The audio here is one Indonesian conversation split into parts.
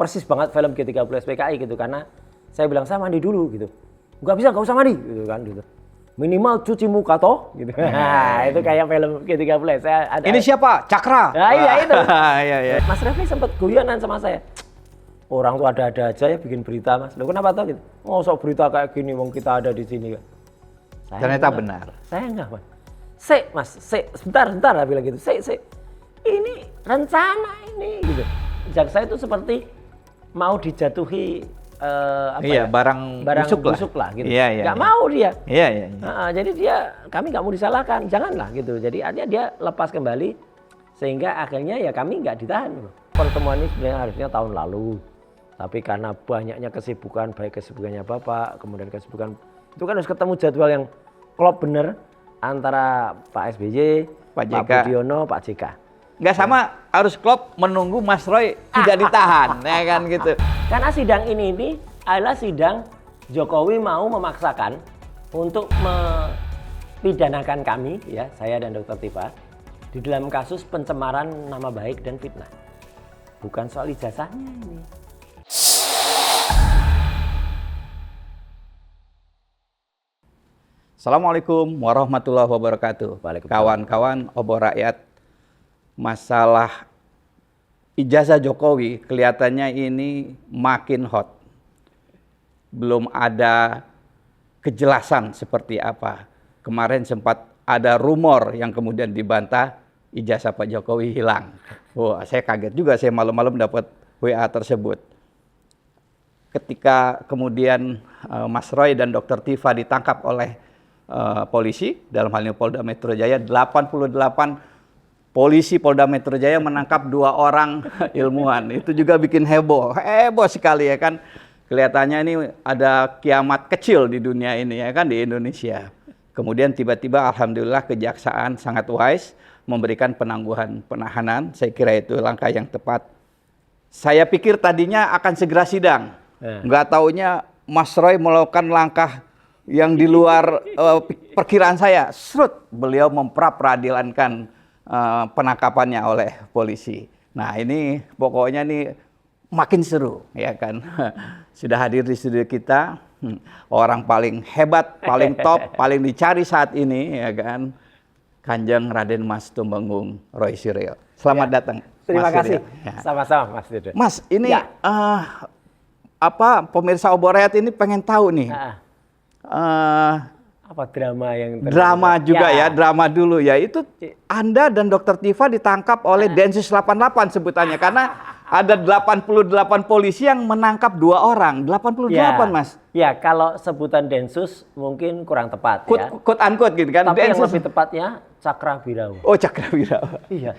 persis banget film G30 SPKI gitu, karena saya bilang saya mandi dulu gitu. Nggak usah mandi gitu kan gitu. Minimal cuci muka toh gitu. Nah, itu kayak film G30. Ini siapa? Cakra. Nah, iya itu. Iya. Mas Refli sempat guyonan sama saya. Orang tuh ada-ada aja ya bikin berita, Mas. Loh kenapa toh gitu? Oh, sok berita kayak gini wong kita ada di sini kan. Ternyata benar. Saya enggak, Mas. Mas, sebentar lah bilang gitu. Ini rencana ini gitu. Jaksa itu seperti mau dijatuhi barang busuk lah gitu. Iya. Nggak mau dia. Iya. Jadi kami nggak mau disalahkan, janganlah gitu. Jadi artinya dia lepas kembali sehingga akhirnya ya kami nggak ditahan. Pertemuan ini sebenarnya harusnya tahun lalu, tapi karena banyaknya kesibukan, baik kesibukannya Bapak, kemudian kesibukan itu kan harus ketemu jadwal yang klop bener antara Pak SBY, Pak Budiono, Pak JK. Nggak sama, harus klop menunggu Mas Roy tidak ditahan, ya kan gitu. Karena sidang ini adalah sidang Jokowi mau memaksakan untuk mempidanakan kami, ya saya dan Dr. Tifa, di dalam kasus pencemaran nama baik dan fitnah. Bukan soal ijazahnya ini. Assalamualaikum warahmatullahi wabarakatuh. Kawan-kawan Obor Rakyat, masalah ijazah Jokowi kelihatannya ini makin hot. Belum ada kejelasan seperti apa. Kemarin sempat ada rumor yang kemudian dibantah ijazah Pak Jokowi hilang. Wah, saya kaget juga, saya malam-malam dapat WA tersebut. Ketika kemudian Mas Roy dan Dr. Tifa ditangkap oleh polisi, dalam hal ini Polda Metro Jaya, 88 polisi Polda Metro Jaya menangkap 2 orang ilmuwan. Itu juga bikin heboh sekali ya kan. Kelihatannya ini ada kiamat kecil di dunia ini ya kan, di Indonesia. Kemudian tiba-tiba alhamdulillah kejaksaan sangat wise memberikan penangguhan penahanan. Saya kira itu langkah yang tepat. Saya pikir tadinya akan segera sidang. Nggak taunya Mas Roy melakukan langkah yang di luar perkiraan saya. Beliau memperadilankan penangkapannya oleh polisi. Nah ini pokoknya nih makin seru ya kan. Sudah hadir di studio kita orang paling hebat, paling top, paling dicari saat ini ya kan, Kanjeng Raden Mas Tumenggung Roy Suryo. Selamat datang. Terima kasih. Sama-sama Mas Dodo. Mas, ini pemirsa Obor Rakyat ini pengen tahu nih. Apa drama yang drama juga ya, drama dulu ya. Itu Anda dan Dr. Tifa ditangkap oleh Densus 88 sebutannya karena ada 88 polisi yang menangkap 2 orang. 88 Mas. Ya, kalau sebutan Densus mungkin kurang tepat ya. Quote unquote gitu kan. Tapi Densus yang lebih tepatnya Cakrawirawa. Oh, Cakrawirawa. Iya.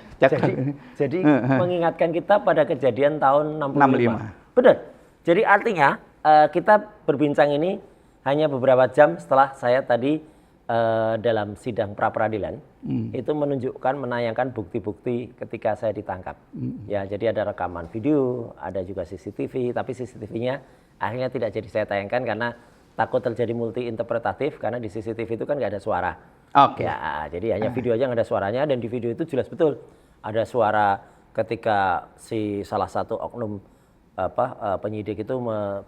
Jadi mengingatkan kita pada kejadian tahun 65. Benar. Jadi artinya kita berbincang ini hanya beberapa jam setelah saya tadi dalam sidang pra-peradilan itu menunjukkan, menayangkan bukti-bukti ketika saya ditangkap. Ya, jadi ada rekaman video, ada juga CCTV, tapi CCTV-nya akhirnya tidak jadi saya tayangkan karena takut terjadi multi interpretatif karena di CCTV itu kan nggak ada suara. Oke. Ya, jadi hanya video aja nggak ada suaranya, dan di video itu jelas betul ada suara ketika si salah satu oknum penyidik itu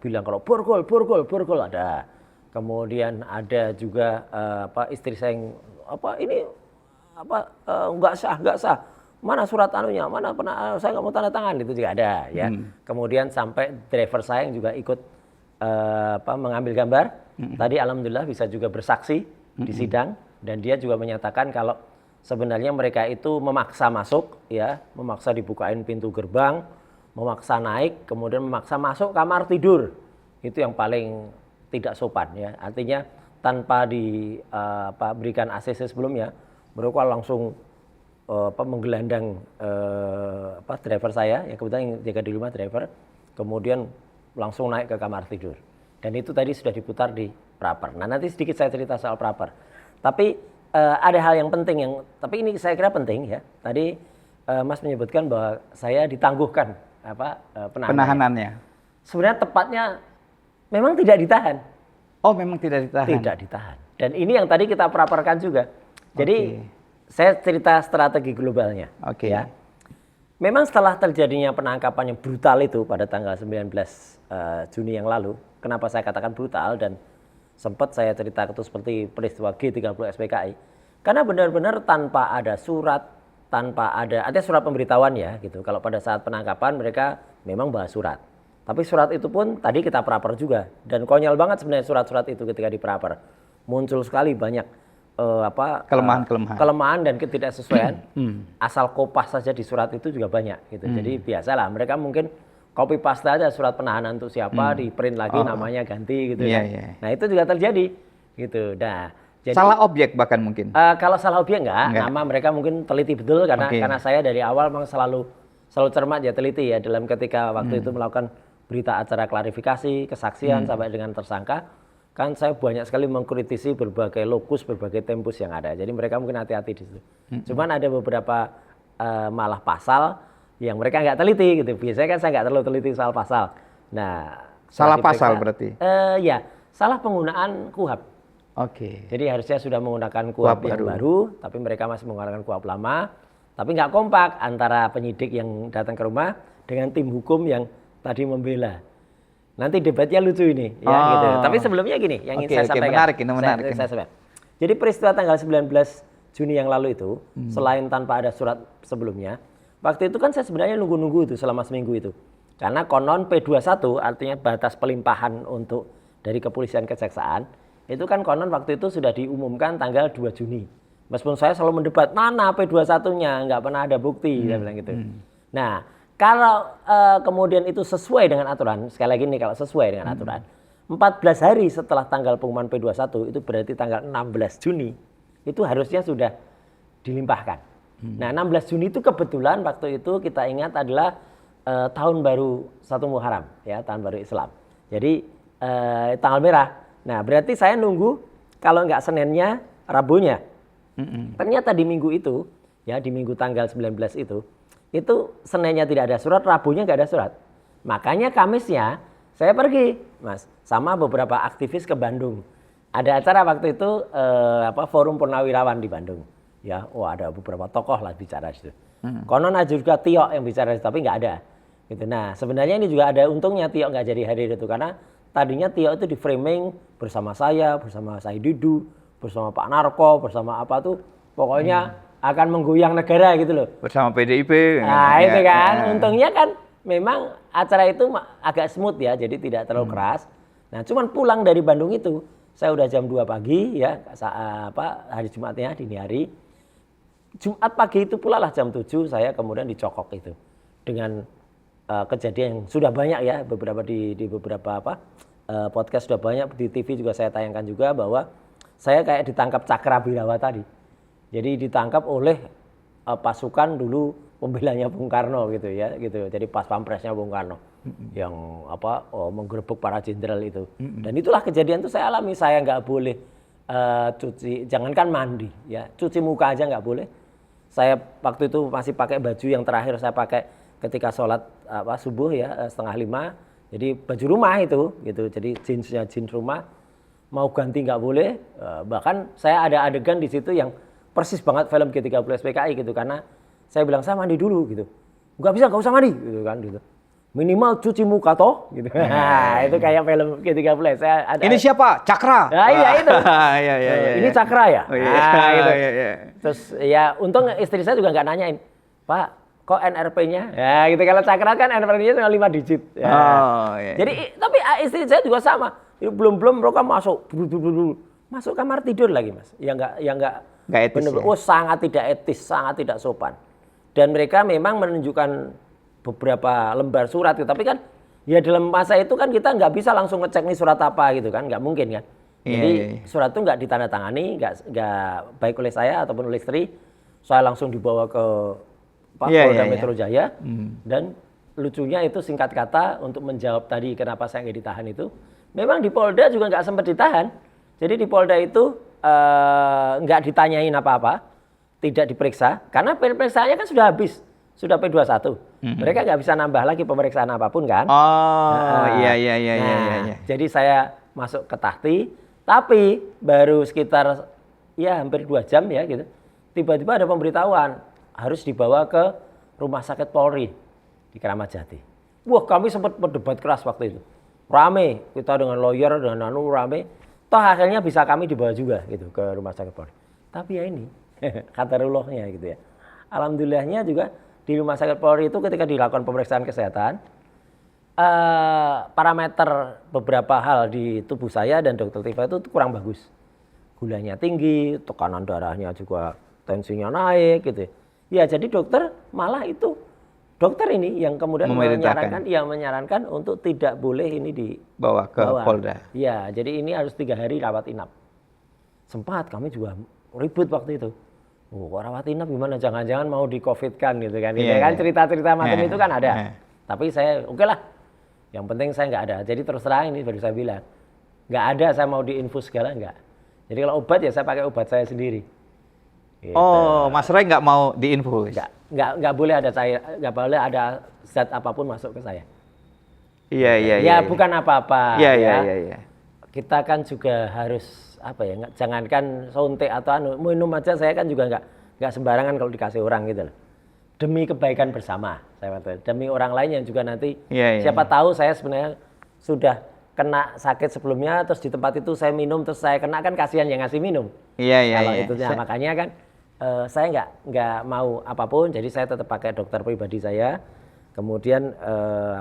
bilang kalau borgol ada. Kemudian ada juga istri saya yang nggak sah. Mana surat anunya? Mana saya nggak mau tanda tangan, itu juga ada ya. Kemudian sampai driver saya yang juga ikut mengambil gambar. Tadi alhamdulillah bisa juga bersaksi di sidang, dan dia juga menyatakan kalau sebenarnya mereka itu memaksa masuk ya, memaksa dibukain pintu gerbang, memaksa naik, kemudian memaksa masuk kamar tidur. Itu yang paling tidak sopan ya, artinya tanpa berikan ACC sebelumnya, mereka langsung menggelandang driver saya, yang kebetulan yang jaga di rumah driver, kemudian langsung naik ke kamar tidur. Dan itu tadi sudah diputar di praper. Nah nanti sedikit saya cerita soal praper. Tapi ada hal yang penting tapi ini saya kira penting ya. Tadi Mas menyebutkan bahwa saya ditangguhkan penahanannya. Sebenarnya tepatnya memang tidak ditahan. Oh, memang tidak ditahan? Tidak ditahan. Dan ini yang tadi kita praperkan juga. Jadi saya cerita strategi globalnya. Oke. Ya. Memang setelah terjadinya penangkapan yang brutal itu pada tanggal 19 Juni yang lalu, kenapa saya katakan brutal dan sempat saya cerita itu seperti peristiwa G30 SPKI, karena benar-benar tanpa ada surat, tanpa ada surat pemberitahuan ya gitu. Kalau pada saat penangkapan mereka memang bahas surat. Tapi surat itu pun tadi kita peraper juga, dan konyol banget sebenarnya surat-surat itu ketika diperaper. Muncul sekali banyak kelemahan dan ketidaksesuaian. Asal kopas saja di surat itu juga banyak gitu. Jadi biasalah mereka mungkin copy paste aja surat penahanan untuk siapa, di print lagi namanya ganti gitu kan. Nah, itu juga terjadi gitu. Nah, jadi salah objek bahkan mungkin. Kalau salah objek enggak, nama mereka mungkin teliti betul karena saya dari awal memang selalu cermat ya, teliti ya dalam ketika waktu itu melakukan berita acara klarifikasi, kesaksian sampai dengan tersangka. Kan saya banyak sekali mengkritisi berbagai lokus, berbagai tempus yang ada. Jadi mereka mungkin hati-hati di situ. Cuman ada beberapa malah pasal yang mereka nggak teliti gitu. Biasanya kan saya nggak terlalu teliti soal pasal. Nah, salah pasal berarti? Ya, salah penggunaan KUHP. Oke. Jadi harusnya sudah menggunakan KUHP yang baru, tapi mereka masih menggunakan KUHP lama. Tapi nggak kompak antara penyidik yang datang ke rumah dengan tim hukum yang tadi membela. Nanti debatnya lucu ini, ya gitu. Tapi sebelumnya gini, yang ingin saya sampaikan. Menarik. Jadi peristiwa tanggal 19 Juni yang lalu itu, selain tanpa ada surat sebelumnya, waktu itu kan saya sebenarnya nunggu-nunggu itu selama seminggu itu. Karena konon P21, artinya batas pelimpahan untuk dari kepolisian kejaksaan, itu kan konon waktu itu sudah diumumkan tanggal 2 Juni. Meskipun saya selalu mendebat, mana P21-nya, nggak pernah ada bukti, saya bilang gitu. Nah, kalau kemudian itu sesuai dengan aturan, sekali lagi nih kalau sesuai dengan aturan, 14 hari setelah tanggal pengumuman P21 itu berarti tanggal 16 Juni itu harusnya sudah dilimpahkan. Nah, 16 Juni itu kebetulan waktu itu kita ingat adalah tahun baru 1 Muharram ya, tahun baru Islam. Jadi tanggal merah. Nah, berarti saya nunggu kalau nggak Seninnya, Rabunya. Ternyata di minggu itu, ya di minggu tanggal 19 itu Seninnya tidak ada surat, Rabunya nggak ada surat. Makanya Kamisnya saya pergi, Mas, sama beberapa aktivis ke Bandung. Ada acara waktu itu Forum Purnawirawan di Bandung. Ya, ada beberapa tokoh lah bicara di situ. Konon ada juga Tio yang bicara, tapi nggak ada. Gitu. Nah, sebenarnya ini juga ada untungnya Tio nggak jadi hadir itu karena tadinya Tio itu di framing bersama saya, bersama Saididu, bersama Pak Narko, bersama apa tuh, pokoknya akan menggoyang negara gitu loh. Bersama PDIP. Nah itu kan, untungnya kan memang acara itu agak smooth ya, jadi tidak terlalu keras. Nah cuman pulang dari Bandung itu, saya udah jam 2 pagi ya, hari Jumatnya, dini hari. Jumat pagi itu pula lah jam 7 saya kemudian dicokok itu. Dengan kejadian yang sudah banyak ya, beberapa di beberapa podcast sudah banyak, di TV juga saya tayangkan juga bahwa saya kayak ditangkap Cakrawirawa tadi. Jadi ditangkap oleh pasukan dulu pembelanya Bung Karno gitu ya, gitu. Jadi pas pampresnya Bung Karno yang menggerebek para jenderal itu. Dan itulah kejadian itu saya alami. Saya nggak boleh cuci, jangankan mandi ya, cuci muka aja nggak boleh. Saya waktu itu masih pakai baju yang terakhir saya pakai ketika sholat subuh ya, 4:30. Jadi baju rumah itu gitu. Jadi jeansnya jeans rumah, mau ganti nggak boleh. Bahkan saya ada adegan di situ yang persis banget film G30 SPKI gitu, karena saya bilang saya mandi dulu gitu. Nggak usah mandi gitu kan gitu. Minimal cuci muka toh gitu. Nah, itu kayak film G30. Ini siapa? Cakra. Nah, iya itu. Iya. Ini Cakra ya? Oh, iya. Nah, gitu. Iya. Terus ya untung istri saya juga nggak nanyain, "Pak, kok NRP-nya?" Ya gitu, kalau Cakra kan NRP-nya cuma 5 digit. Ya. Iya. Jadi tapi istri saya juga sama. Belum mereka masuk kamar tidur lagi, Mas. Nggak etis. Benar-benar sangat tidak etis, sangat tidak sopan. Dan mereka memang menunjukkan beberapa lembar surat gitu. Tapi kan ya dalam masa itu kan kita nggak bisa langsung ngecek nih surat apa gitu kan, nggak mungkin kan. Jadi surat itu nggak ditandatangani, nggak baik oleh saya ataupun oleh istri. Saya langsung dibawa ke Polda Metro Jaya. Dan lucunya itu singkat kata untuk menjawab tadi kenapa saya nggak ditahan itu, memang di Polda juga nggak sempat ditahan. Jadi di Polda itu nggak ditanyain apa-apa, tidak diperiksa, karena pemeriksaannya kan sudah habis, sudah P21. Mereka nggak bisa nambah lagi pemeriksaan apapun kan. Iya. Jadi saya masuk ke Tahti, tapi baru sekitar ya hampir 2 jam ya gitu, tiba-tiba ada pemberitahuan harus dibawa ke Rumah Sakit Polri di Keramat Jati. Wah, kami sempat berdebat keras waktu itu. Rame, kita dengan lawyer dan rame. Toh akhirnya bisa kami dibawa juga gitu ke Rumah Sakit Polri. Tapi ya ini, kadarullohnya gitu ya. Alhamdulillahnya juga di Rumah Sakit Polri itu ketika dilakukan pemeriksaan kesehatan, parameter beberapa hal di tubuh saya dan Dokter Tifa itu kurang bagus. Gulanya tinggi, tekanan darahnya juga, tensinya naik gitu. Ya jadi dokter malah itu, dokter ini yang kemudian menyarankan untuk tidak boleh ini dibawa ke Polda. Ya, jadi ini harus 3 hari rawat inap. Sempat kami juga ribut waktu itu. Oh, kok rawat inap gimana? Jangan-jangan mau di COVID-kan gitu kan. Kan cerita-cerita macam itu kan ada. Tapi saya oke lah. Yang penting saya nggak ada. Jadi terus terang ini baru saya bilang. Nggak ada saya mau diinfus segala nggak. Jadi kalau obat ya saya pakai obat saya sendiri. Gitu. Oh, Mas Roy nggak mau diinfus? Nggak boleh ada nggak boleh ada zat apapun masuk ke saya. Iya. Ya bukan apa-apa. Iya. Kita kan juga harus apa ya? Jangankan suntik atau minum aja saya kan juga nggak sembarangan kalau dikasih orang gitu loh. Demi kebaikan bersama, saya katakan. Demi orang lain yang juga nanti siapa tahu saya sebenarnya sudah kena sakit sebelumnya, terus di tempat itu saya minum, terus saya kena kan kasihan yang ngasih minum. Iya. Kalau itu makanya kan saya nggak mau apapun, jadi saya tetap pakai dokter pribadi saya. Kemudian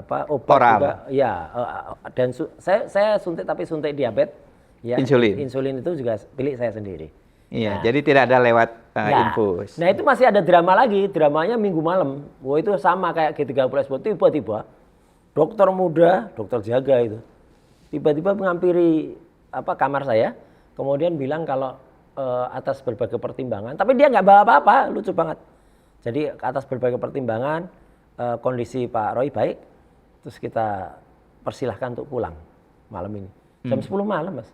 obat oral juga, ya dan saya suntik tapi suntik diabetes, ya. Insulin itu juga pilih saya sendiri. Iya, jadi tidak ada lewat infus. Nah itu masih ada drama lagi, dramanya minggu malam. Wah itu sama kayak G30 tiba-tiba dokter muda, dokter jaga itu, tiba-tiba menghampiri kamar saya, kemudian bilang kalau atas berbagai pertimbangan, tapi dia nggak bawa apa-apa, lucu banget. Jadi atas berbagai pertimbangan, kondisi Pak Roy baik, terus kita persilahkan untuk pulang malam ini. Jam 10 malam, Mas.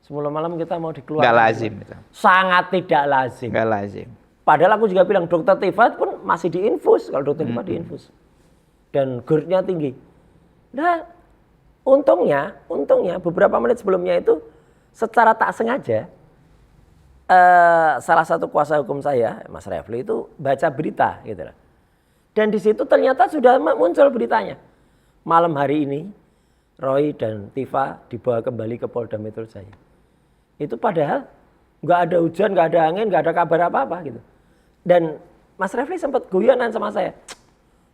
10 malam kita mau dikeluarkan. Nggak lazim itu. Sangat tidak lazim. Nggak lazim. Padahal aku juga bilang dokter Tifa pun masih diinfus, kalau dokter Tifa diinfus. Dan GERD-nya tinggi. Nah, untungnya beberapa menit sebelumnya itu secara tak sengaja salah satu kuasa hukum saya, Mas Refli itu baca berita gitu loh. Dan di situ ternyata sudah muncul beritanya. Malam hari ini Roy dan Tifa dibawa kembali ke Polda Metro Jaya. Itu padahal nggak ada hujan, nggak ada angin, nggak ada kabar apa-apa gitu. Dan Mas Refli sempat guyonan sama saya.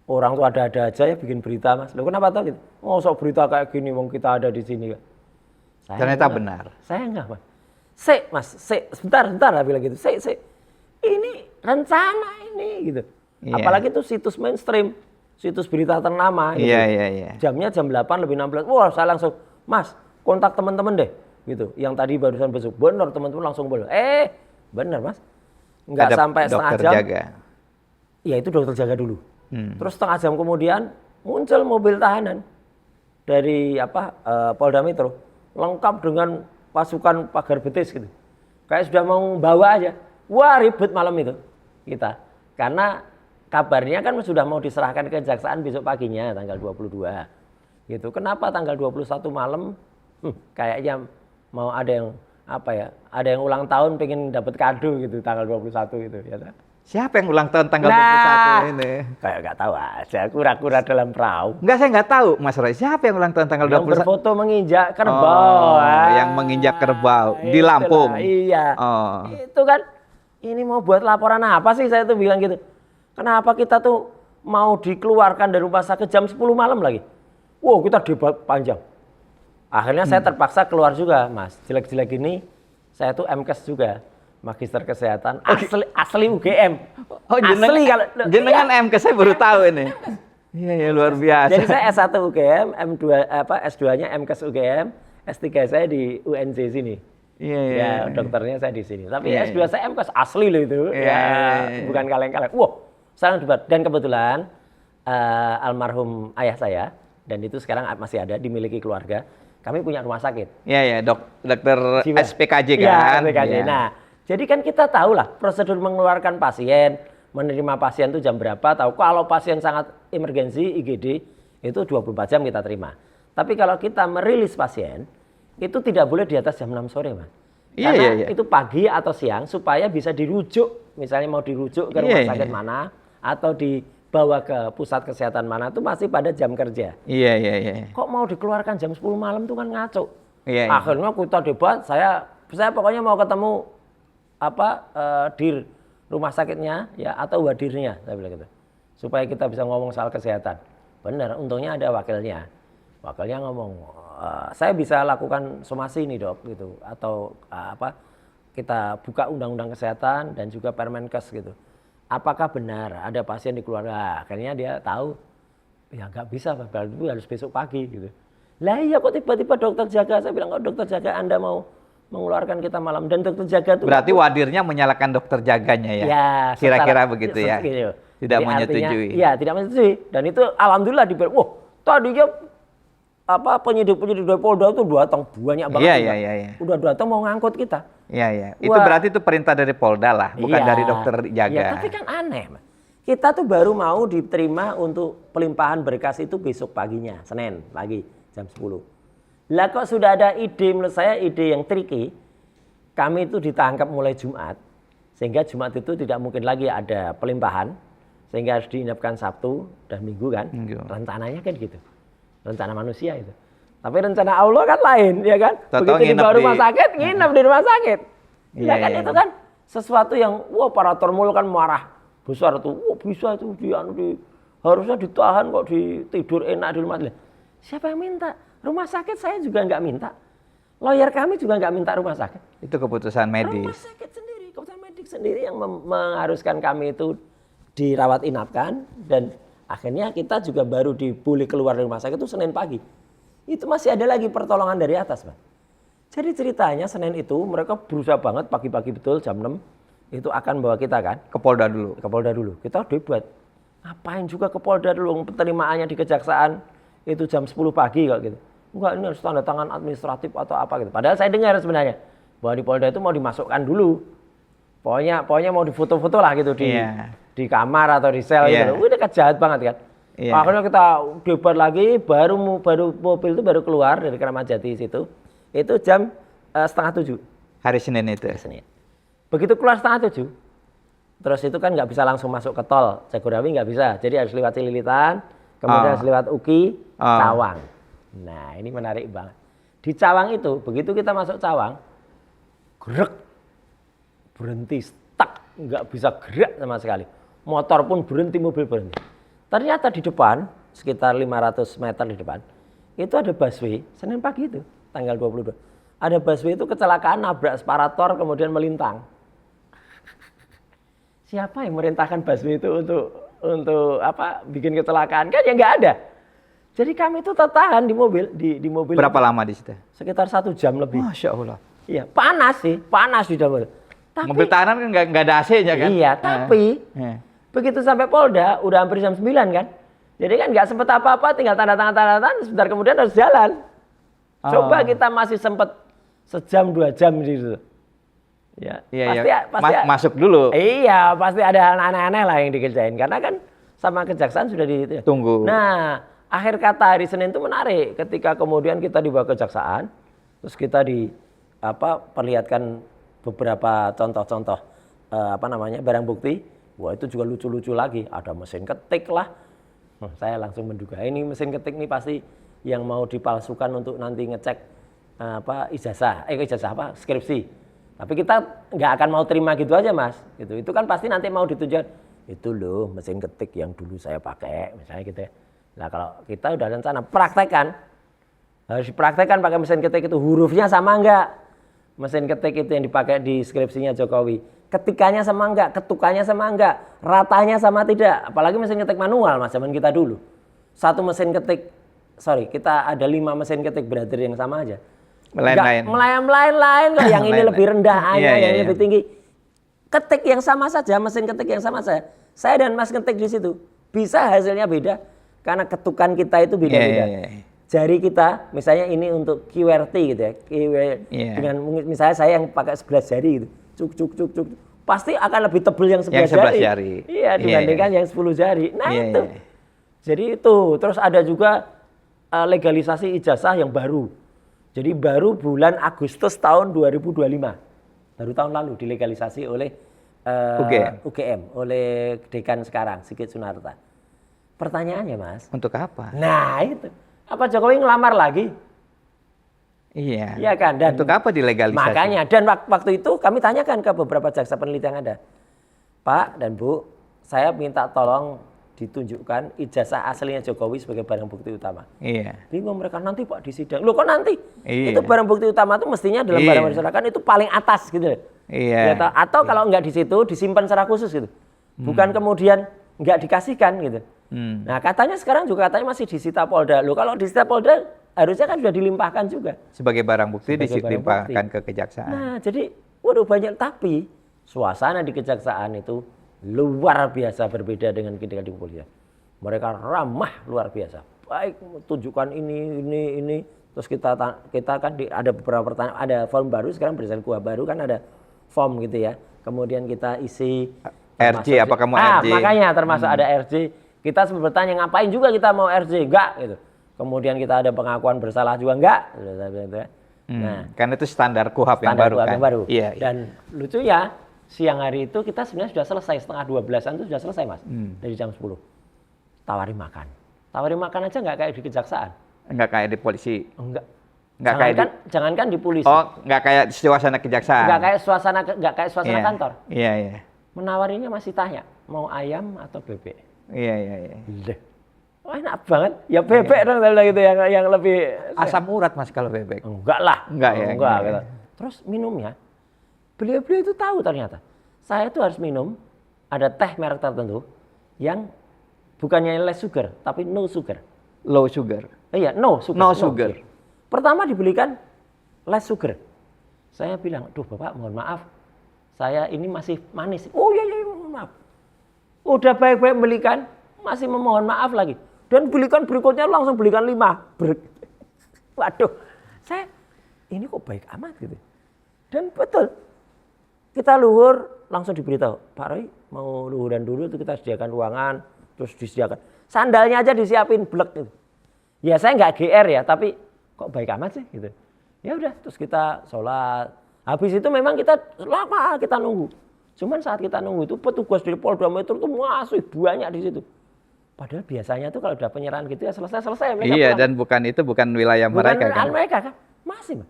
Orang tuh ada-ada aja ya bikin berita, Mas. Loh kenapa tahu gitu? Oh, sok berita kayak gini, mau kita ada di sini. Ternyata benar. Saya enggak, Mas. Mas, sebentar lah bilang gitu. Ini rencana ini gitu. Iya. Apalagi itu situs mainstream, situs berita ternama. Gitu. Iya. Jamnya jam 8 lebih 16. Wah, saya langsung, Mas, kontak teman-teman deh. Gitu. Yang tadi barusan besok. Benar, teman-teman langsung boleh. Benar, Mas. Enggak sampai setengah jam. Jaga. Ya itu dokter jaga dulu. Terus setengah jam kemudian muncul mobil tahanan dari Polda Metro, lengkap dengan pasukan pagar betis gitu. Kayak sudah mau bawa aja. Wah, ribut malam itu kita. Karena kabarnya kan sudah mau diserahkan ke kejaksaan besok paginya tanggal 22. Gitu. Kenapa tanggal 21 malam? Kayaknya mau ada yang ada yang ulang tahun pengen dapat kado gitu tanggal 21 gitu ya. Siapa yang ulang tahun tanggal 21 ini? Kayak nggak tahu aja, kura-kura dalam perahu. Enggak, saya nggak tahu, Mas Roy. Siapa yang ulang tahun tanggal 21? Yang berfoto menginjak kerbau. Yang menginjak kerbau di Lampung. Iya. Itu kan, ini mau buat laporan apa sih, saya tuh bilang gitu. Kenapa kita tuh mau dikeluarkan dari rumah sakit jam 10 malam lagi? Wow, kita debat panjang. Akhirnya saya terpaksa keluar juga, Mas. Jelek-jelek ini, saya tuh MKes juga. Magister Kesehatan, asli UGM. Oh, jenengan MKes, saya baru tahu ini. Iya, luar biasa. Jadi saya S1 UGM, S2-nya MKes UGM, S3 saya di UNJ sini. Iya. Dokternya saya di sini. Tapi S2 saya MKes asli loh itu. Bukan kaleng-kaleng. Wah, sangat hebat. Dan kebetulan almarhum ayah saya, dan itu sekarang masih ada, dimiliki keluarga. Kami punya rumah sakit. Iya, dokter SPKJ kan. Iya, SPKJ. Ya. Nah, jadi kan kita tahu lah prosedur mengeluarkan pasien, menerima pasien itu jam berapa, tahu kalau pasien sangat emergensi IGD itu 24 jam kita terima. Tapi kalau kita merilis pasien itu tidak boleh di atas jam 6 sore, Mas. Karena itu pagi atau siang supaya bisa dirujuk, misalnya mau dirujuk ke rumah sakit mana atau bawa ke pusat kesehatan mana tuh masih pada jam kerja. Iya. Kok mau dikeluarkan jam 10 malam tuh kan ngaco. Iya. Akhirnya kita debat, saya pokoknya mau ketemu dir rumah sakitnya ya atau wadirnya, saya bilang gitu. Supaya kita bisa ngomong soal kesehatan. Benar, untungnya ada wakilnya. Wakilnya ngomong, saya bisa lakukan somasi nih dok gitu, atau kita buka undang-undang kesehatan dan juga Permenkes gitu. Apakah benar ada pasien di keluarga? Akhirnya dia tahu, ya nggak bisa, Pak, itu harus besok pagi gitu. Lah iya kok tiba-tiba dokter jaga, saya bilang kok dokter jaga Anda mau mengeluarkan kita malam, dan dokter jaga itu berarti wadirnya menyalahkan dokter jaganya ya? Ya kira-kira begitu ya? Gitu. Tidak Jadi menyetujui. Iya, tidak menyetujui. Dan itu alhamdulillah wah tadinya penyidik dari Polda itu datang banyak banget. Iya. Udah datang mau ngangkut kita. Iya. Itu berarti itu perintah dari Polda lah, bukan dari dokter jaga. Iya, tapi kan aneh, Mas. Kita tuh baru mau diterima untuk pelimpahan berkas itu besok paginya, Senin pagi jam 10. Lah kok sudah ada ide, menurut saya ide yang tricky. Kami itu ditangkap mulai Jumat, sehingga Jumat itu tidak mungkin lagi ada pelimpahan, sehingga harus diinapkan Sabtu dan Minggu kan. Rencananya kan gitu. Rencana manusia itu. Tapi rencana Allah kan lain, ya kan? Begitu dibawa rumah sakit, nginep di rumah sakit. Iya kan, itu kan sesuatu yang, para termul kan marah besar tuh. Bisa itu harusnya ditahan kok, tidur enak di rumah. Siapa yang minta? Rumah sakit saya juga nggak minta. Lawyer kami juga nggak minta rumah sakit. Itu keputusan medis. Rumah sakit sendiri, keputusan medik sendiri yang mengharuskan kami itu dirawat inapkan, dan akhirnya kita juga baru boleh keluar dari rumah sakit itu Senin pagi. Itu masih ada lagi pertolongan dari atas, Pak. Jadi ceritanya Senin itu mereka berusaha banget pagi-pagi betul jam 6 itu akan bawa kita kan ke Polda dulu. Ke Polda dulu. Kita debat. Ngapain juga ke Polda dulu? Penerimaannya di kejaksaan itu jam 10 pagi kok gitu. Enggak, ini harus tanda tangan administratif atau apa gitu. Padahal saya dengar sebenarnya bahwa di Polda itu mau dimasukkan dulu. Pokoknya mau difoto-foto lah gitu di kamar atau di sel gitu. Udah jahat banget kan. Akhirnya kita debat lagi, baru mobil itu baru keluar dari Keramat Jati situ. Itu jam 6:30. Hari Senin itu. Senin. Begitu keluar 6:30, terus itu kan nggak bisa langsung masuk ke tol Jagorawi, nggak bisa. Jadi harus lewat Cililitan, kemudian harus lewat Uki, Cawang. Nah ini menarik banget. Di Cawang itu, begitu kita masuk Cawang, gerak, berhenti, stuck, nggak bisa gerak sama sekali. Motor pun berhenti, mobil berhenti. Ternyata di depan, sekitar 500 meter di depan, itu ada busway, Senin pagi itu, tanggal 22. Ada busway itu kecelakaan, nabrak separator, kemudian melintang. Siapa yang merintahkan busway itu untuk bikin kecelakaan? Kan ya nggak ada. Jadi kami itu tertahan di mobil. Di mobil. Berapa lama di situ? Sekitar 1 jam lebih. Masya Allah. Iya, panas di dalam mobil. Tapi, mobil tahanan kan nggak ada AC-nya kan? Iya, tapi begitu sampai Polda, udah hampir jam 9 kan. Jadi kan nggak sempet apa-apa, tinggal tanda tangan, sebentar kemudian harus jalan. Coba kita masih sempet sejam 2 jam gitu. Ya, pasti masuk dulu. Iya, pasti ada hal aneh-aneh lah yang dikerjain. Karena kan sama kejaksaan sudah tunggu. Nah, akhir kata hari Senin itu menarik. Ketika kemudian kita dibawa ke kejaksaan, terus kita perlihatkan beberapa contoh-contoh barang bukti. Wah itu juga lucu-lucu lagi, ada mesin ketik lah. Saya langsung menduga ini mesin ketik ini pasti yang mau dipalsukan untuk nanti ngecek skripsi. Tapi kita nggak akan mau terima gitu aja Mas. Itu kan pasti nanti mau ditunjukkan. Itu loh mesin ketik yang dulu saya pakai, misalnya gitu ya. Nah kalau kita udah rencana praktekkan, harus dipraktekkan pakai mesin ketik itu hurufnya sama enggak? Mesin ketik itu yang dipakai di skripsinya Jokowi. Ketikannya sama enggak, ketukannya sama enggak, ratanya sama tidak. Apalagi mesin ketik manual Mas, zaman kita dulu. Kita ada 5 mesin ketik brother yang sama aja. Melayan kok, yang ini lebih rendah, yang ini lebih tinggi. Ketik yang sama saja, mesin ketik yang sama saja. Saya dan Mas ketik di situ, bisa hasilnya beda karena ketukan kita itu beda-beda. Jari kita, misalnya ini untuk QWERTY gitu ya. Dengan misalnya saya yang pakai 11 jari gitu. Cuk. Pasti akan lebih tebal yang 11 jari. Iya, dibandingkan yang 10 jari. Nah itu. Jadi itu. Terus ada juga legalisasi ijazah yang baru. Jadi baru bulan Agustus tahun 2025. Baru tahun lalu dilegalisasi oleh UGM, oleh dekan sekarang, Sigit Sunarta. Pertanyaannya Mas. Untuk apa? Nah itu. Apa Jokowi ngelamar lagi? Iya. Iya kan? Dan untuk apa dilegalisasi? Makanya, dan waktu itu kami tanyakan ke beberapa jaksa peneliti yang ada. Pak dan Bu, saya minta tolong ditunjukkan ijazah aslinya Jokowi sebagai barang bukti utama. Iya. Bingung mereka, nanti Pak di sidang. Loh kok nanti? Iya. Itu barang bukti utama itu mestinya dalam barang bukti utama itu paling atas gitu. Iya. Ya, atau kalau nggak di situ disimpan secara khusus gitu. Bukan kemudian nggak dikasihkan gitu. Nah katanya sekarang juga katanya masih disita Polda. Loh kalau disita Polda harusnya kan sudah dilimpahkan juga. Sebagai barang bukti Sebagai dilimpahkan ke kejaksaan. Nah jadi waduh banyak, tapi suasana di kejaksaan itu luar biasa berbeda dengan di kepolisian. Mereka ramah luar biasa. Baik, tunjukkan ini. Terus kita kan ada beberapa pertanyaan, ada form baru sekarang berdasarkan kuhap baru kan ada form gitu ya. Kemudian kita isi RJ, apa kamu RJ? Makanya termasuk ada RJ. Kita sempat bertanya ngapain juga kita mau RJ, enggak gitu. Kemudian kita ada pengakuan bersalah juga enggak. Nah, karena itu standar kuhap yang baru kan. Iya. Dan lucu ya, siang hari itu kita sebenarnya sudah selesai, setengah 12-an itu sudah selesai Mas. Dari jam 10. Tawari makan. Tawari makan aja nggak kayak di kejaksaan. Nggak kayak di polisi. Enggak. Jangankan di polisi. Oh, nggak kayak suasana kejaksaan. Nggak kayak suasana kantor. Iya. Menawarinya masih tanya, mau ayam atau bebek? Iya. Oh, enak banget. Ya bebek dong gitu yang lebih asam urat Mas kalau bebek. Enggak lah. Enggak ya. Enggak. Gitu. Terus minumnya, beliau itu tahu ternyata. Saya itu harus minum ada teh merek tertentu yang bukannya less sugar, tapi no sugar. Low sugar. Iya, no sugar. No sugar. Pertama dibelikan less sugar. Saya bilang, "Duh, Bapak, mohon maaf. Saya ini masih manis." "Oh iya, maaf." Udah baik-baik belikan, masih memohon maaf lagi. Dan belikan berikutnya langsung belikan 5. Waduh, ini kok baik amat gitu. Dan betul, kita luhur langsung diberitahu, "Pak Roy mau luhuran dulu itu kita sediakan ruangan, terus disediakan. Sandalnya aja disiapin blek gitu." Ya saya nggak GR ya, tapi kok baik amat sih gitu. Ya udah, terus kita sholat. Habis itu memang kita lama kita nunggu. Cuman saat kita nunggu itu petugas dari Polda Metro itu masih banyak di situ. Padahal biasanya tuh kalau udah penyerahan gitu ya selesai mereka iya, pulang. dan bukan wilayah mereka kan. Mereka kan masih.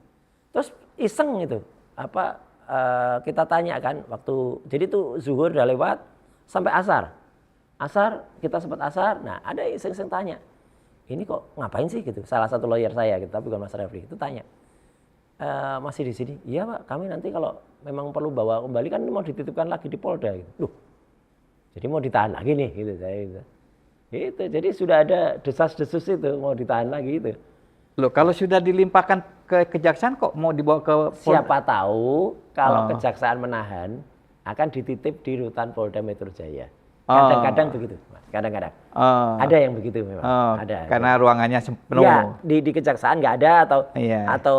Terus iseng itu kita tanya kan waktu jadi tuh zuhur udah lewat sampai asar. Asar kita sempat asar. Nah, ada iseng tanya. Ini kok ngapain sih gitu? Salah satu lawyer saya gitu, tapi bukan Mas Refli. Itu tanya. Masih di sini? Iya Pak, kami nanti kalau memang perlu bawa kembali kan mau dititipkan lagi di Polda gitu. Loh. Jadi mau ditahan lagi nih gitu saya gitu. Itu jadi sudah ada desas-desus itu mau ditahan lagi itu. Loh, kalau sudah dilimpahkan ke kejaksaan kok mau dibawa ke Polda? Siapa tahu kalau kejaksaan menahan akan dititip di rutan Polda Metro Jaya. Kadang-kadang begitu, kadang-kadang. Ada yang begitu memang. Ada. Karena ruangannya penuh. Ya, di kejaksaan nggak ada atau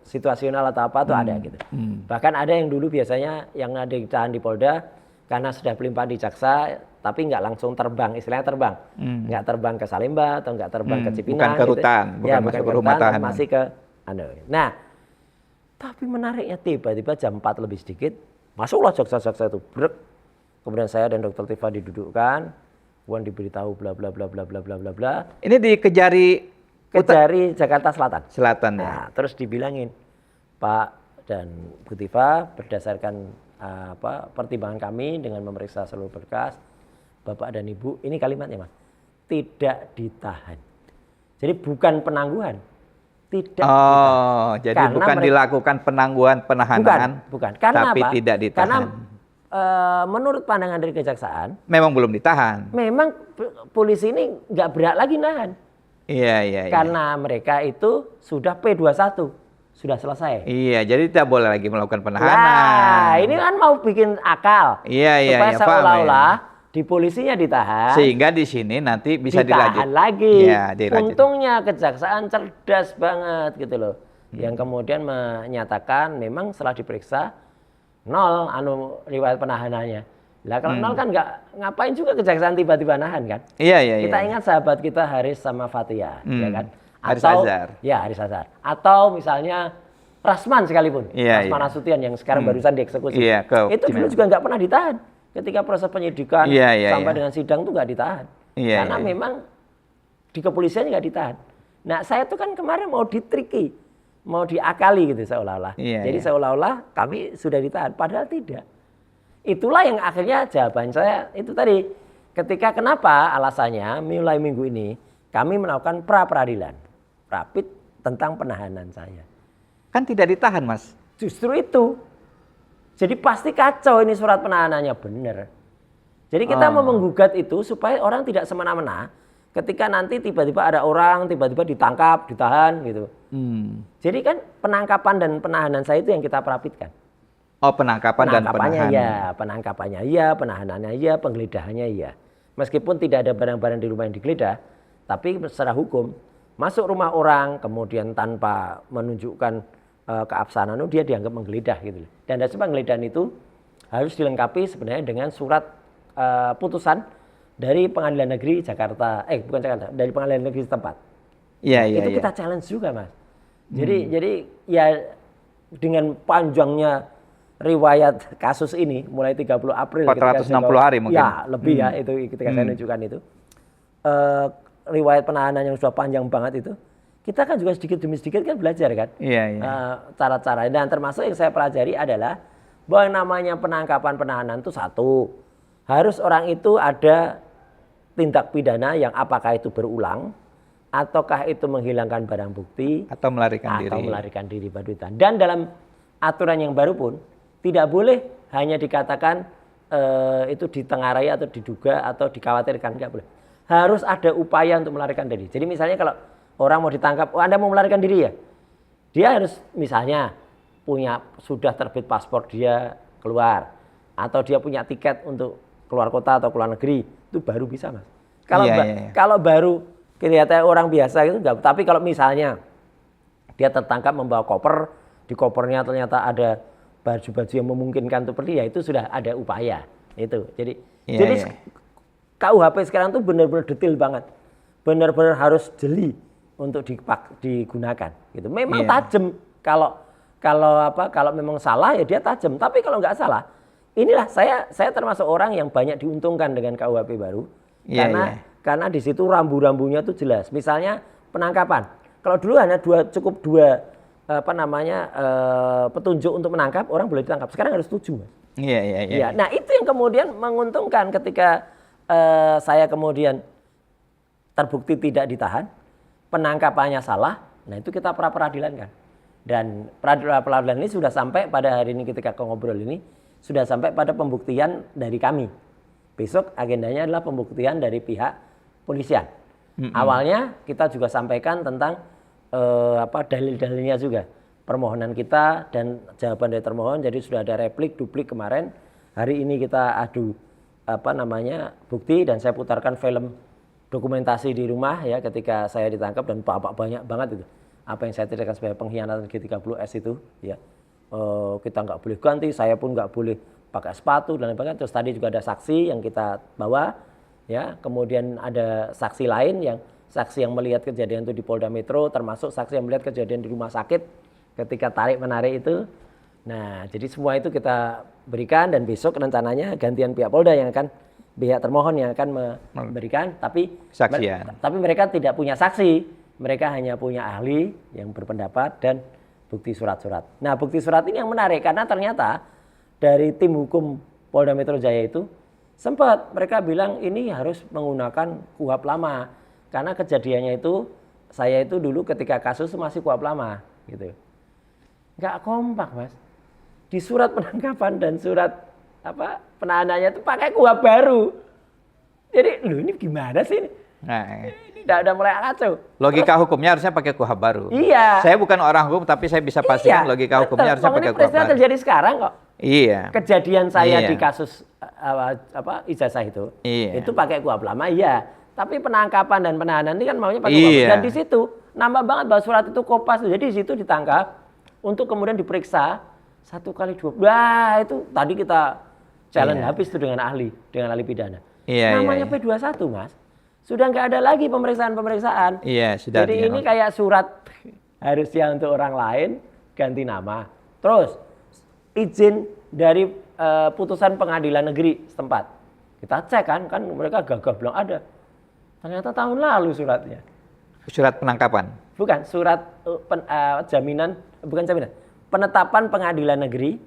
situasional atau apa tuh ada gitu. Bahkan ada yang dulu biasanya yang ada ditahan di Polda karena sudah pelimpahan di jaksa, tapi nggak langsung terbang, istilahnya terbang, nggak terbang ke Salemba atau nggak terbang ke Cipinang. Bukan ke rutan, gitu. bukan masuk ke rumah tahanan. Masih ke Nah, tapi menariknya tiba-tiba jam 4 lebih sedikit masuklah jaksa-jaksa itu, brek. Kemudian saya dan Dr. Tifa didudukkan, kemudian diberitahu bla bla bla bla bla bla bla bla. Ini di Kejari Jakarta Selatan. Selatan ya. Nah, terus dibilangin, Pak dan Bu Tifa berdasarkan pertimbangan kami dengan memeriksa seluruh berkas, Bapak dan Ibu, ini kalimatnya Mas, tidak ditahan. Jadi bukan penangguhan. Tidak ditahan. Jadi karena bukan dilakukan penangguhan penahanan. Bukan. Karena tapi apa? tidak ditahan. Karena menurut pandangan dari kejaksaan, memang belum ditahan. Memang polisi ini nggak berhak lagi nahan. Iya. Karena mereka itu sudah P21, sudah selesai. Iya, jadi tidak boleh lagi melakukan penahanan. Nah, ini kan mau bikin akal. Iya. Supaya seolah-olah di polisinya ditahan. Sehingga di sini nanti bisa ditahan lagi. Ya, untungnya kejaksaan cerdas banget gitu loh. Yang kemudian menyatakan memang setelah diperiksa 0 riwayat penahanannya. Lah kalau 0 kan ngapain juga kejaksaan tiba-tiba nahan kan? Iya. Kita ingat sahabat kita Haris sama Fathia, ya kan? Haris Azhar. Ya, Haris Azhar. Atau misalnya Rasman sekalipun, Rasman Nasution yang sekarang barusan dieksekusi. Itu dulu juga nggak pernah ditahan. Ketika proses penyidikan sampai dengan sidang tuh nggak ditahan. Iya, Karena iya. memang di kepolisian nggak ditahan. Nah, saya tuh kan kemarin mau ditriki, mau diakali gitu seolah-olah. Iya, Jadi iya. seolah-olah kami sudah ditahan, padahal tidak. Itulah yang akhirnya jawaban saya itu tadi. Ketika kenapa alasannya mulai minggu ini kami melakukan pra-peradilan, rapid tentang penahanan saya. Kan tidak ditahan, Mas. Justru itu. Jadi pasti kacau ini surat penahanannya, benar. Jadi kita mau menggugat itu supaya orang tidak semena-mena ketika nanti tiba-tiba ada orang tiba-tiba ditangkap, ditahan gitu. Jadi kan penangkapan dan penahanan saya itu yang kita perapitkan. Oh, penangkapan dan Penangkapannya penahanan. ya, penangkapannya ya, penahanannya ya, penggeledahannya ya. Meskipun tidak ada barang-barang di rumah yang digeledah, tapi secara hukum masuk rumah orang kemudian tanpa menunjukkan keabsahan dia dianggap menggeledah gitu. Dan dasar penggeledahan itu harus dilengkapi sebenarnya dengan surat putusan dari Pengadilan Negeri Jakarta, bukan Jakarta, dari Pengadilan Negeri setempat. Iya, iya, Itu iya. kita challenge juga, Mas. Jadi ya dengan panjangnya riwayat kasus ini mulai 30 April 460 hari mungkin. Ya, lebih ya itu ketika saya tunjukkan itu. Riwayat penahanan yang sudah panjang banget itu, kita kan juga sedikit demi sedikit kan belajar kan. Iya, iya. Cara-cara dan termasuk yang saya pelajari adalah bahwa yang namanya penangkapan penahanan itu satu, harus orang itu ada tindak pidana yang apakah itu berulang ataukah itu menghilangkan barang bukti Atau melarikan atau diri. melarikan diri baduitan. Dan dalam aturan yang baru pun tidak boleh hanya dikatakan itu ditengarai atau diduga atau dikhawatirkan, nggak boleh. Harus ada upaya untuk melarikan diri. Jadi misalnya kalau orang mau ditangkap, oh Anda mau melarikan diri ya? Dia harus misalnya sudah terbit paspor dia keluar atau dia punya tiket untuk keluar kota atau keluar negeri, itu baru bisa, Mas. Kalau baru kelihatan orang biasa itu enggak, tapi kalau misalnya dia tertangkap membawa koper, di kopernya ternyata ada baju-baju yang memungkinkan untuk pergi, ya itu sudah ada upaya. Itu. Jadi KUHP sekarang tuh benar-benar detail banget. Benar-benar harus jeli untuk digunakan gitu. Memang tajam kalau memang salah ya dia tajam, tapi kalau nggak salah, inilah saya termasuk orang yang banyak diuntungkan dengan KUHP baru. Karena di situ rambu-rambunya tuh jelas. Misalnya penangkapan. Kalau dulu hanya cukup dua petunjuk untuk menangkap, orang boleh ditangkap. Sekarang harus 7, Mas. Iya. Nah, itu yang kemudian menguntungkan ketika saya kemudian terbukti tidak ditahan, penangkapannya salah. Nah, itu kita pra-peradilan kan. Dan peradilan ini sudah sampai pada hari ini ketika ngobrol ini sudah sampai pada pembuktian dari kami. Besok agendanya adalah pembuktian dari pihak polisian. Awalnya kita juga sampaikan tentang dalil-dalilnya juga, permohonan kita dan jawaban dari termohon. Jadi sudah ada replik, duplik kemarin. Hari ini kita adu bukti dan saya putarkan film dokumentasi di rumah ya ketika saya ditangkap dan banyak banget itu. Apa yang saya ceritakan sebagai pengkhianatan G30S itu ya. Kita nggak boleh ganti, saya pun nggak boleh pakai sepatu dan lain-lain. Terus tadi juga ada saksi yang kita bawa ya, kemudian ada saksi lain saksi yang melihat kejadian itu di Polda Metro, termasuk saksi yang melihat kejadian di rumah sakit ketika tarik menarik itu. Nah, jadi semua itu kita berikan dan besok rencananya gantian pihak Polda yang akan pihak termohon yang akan memberikan, tapi mereka tidak punya saksi, mereka hanya punya ahli yang berpendapat dan bukti surat-surat. Nah, bukti surat ini yang menarik karena ternyata dari tim hukum Polda Metro Jaya itu sempat mereka bilang ini harus menggunakan KUHP lama karena kejadiannya itu saya itu dulu ketika kasus masih KUHP lama gitu. Nggak kompak, Mas. Di surat penangkapan dan surat penahanannya itu pakai KUHP baru. Jadi, ini gimana sih ini? Ini udah mulai kacau. Logika hukumnya harusnya pakai KUHP baru. Iya. Saya bukan orang hukum tapi saya bisa pastikan logika hukumnya harusnya pakai KUHP baru. Ini terjadi sekarang kok. Iya. Kejadian saya di kasus ijazah itu pakai KUHP lama, iya. Tapi penangkapan dan penahanan ini kan maunya pakai KUHP. Dan di situ nambah banget bahwa surat itu kopas. Jadi di situ ditangkap untuk kemudian diperiksa 1x20. Wah, itu tadi kita challenge habis itu dengan ahli pidana. Namanya P21, Mas. Sudah nggak ada lagi pemeriksaan. Iya, sudah. Jadi ini kayak surat harusnya untuk orang lain ganti nama. Terus izin dari putusan pengadilan negeri setempat. Kita cek kan mereka gagah bilang ada. Ternyata tahun lalu suratnya. Surat penangkapan. Bukan, surat penetapan Pengadilan Negeri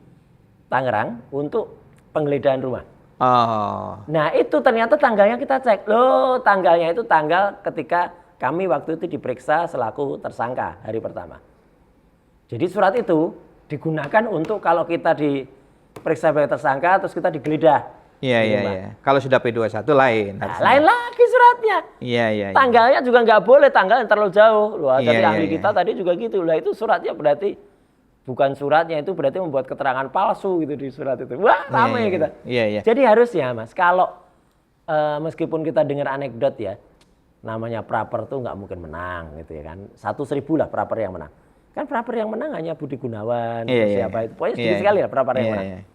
Tangerang untuk penggeledahan rumah. Oh. Nah itu ternyata tanggalnya kita cek. Loh tanggalnya itu tanggal ketika kami waktu itu diperiksa selaku tersangka hari pertama. Jadi surat itu digunakan untuk kalau kita diperiksa sebagai tersangka terus kita digeledah. Iya. Kalau sudah P21 lain. Nah, lain lagi suratnya. Iya. Tanggalnya juga nggak boleh, tanggal yang terlalu jauh. Loh, dari ahli Iya. kita tadi juga gitu. Lah itu suratnya berarti bukan suratnya, itu berarti membuat keterangan palsu gitu di surat itu. Wah, ramai kita. Iya. Jadi harusnya Mas, kalau meskipun kita dengar anekdot ya, namanya praper tuh nggak mungkin menang gitu ya kan. 1.000 lah praper yang menang. Kan praper yang menang hanya Budi Gunawan, siapa itu. Pokoknya sedikit sekali lah praper yang menang.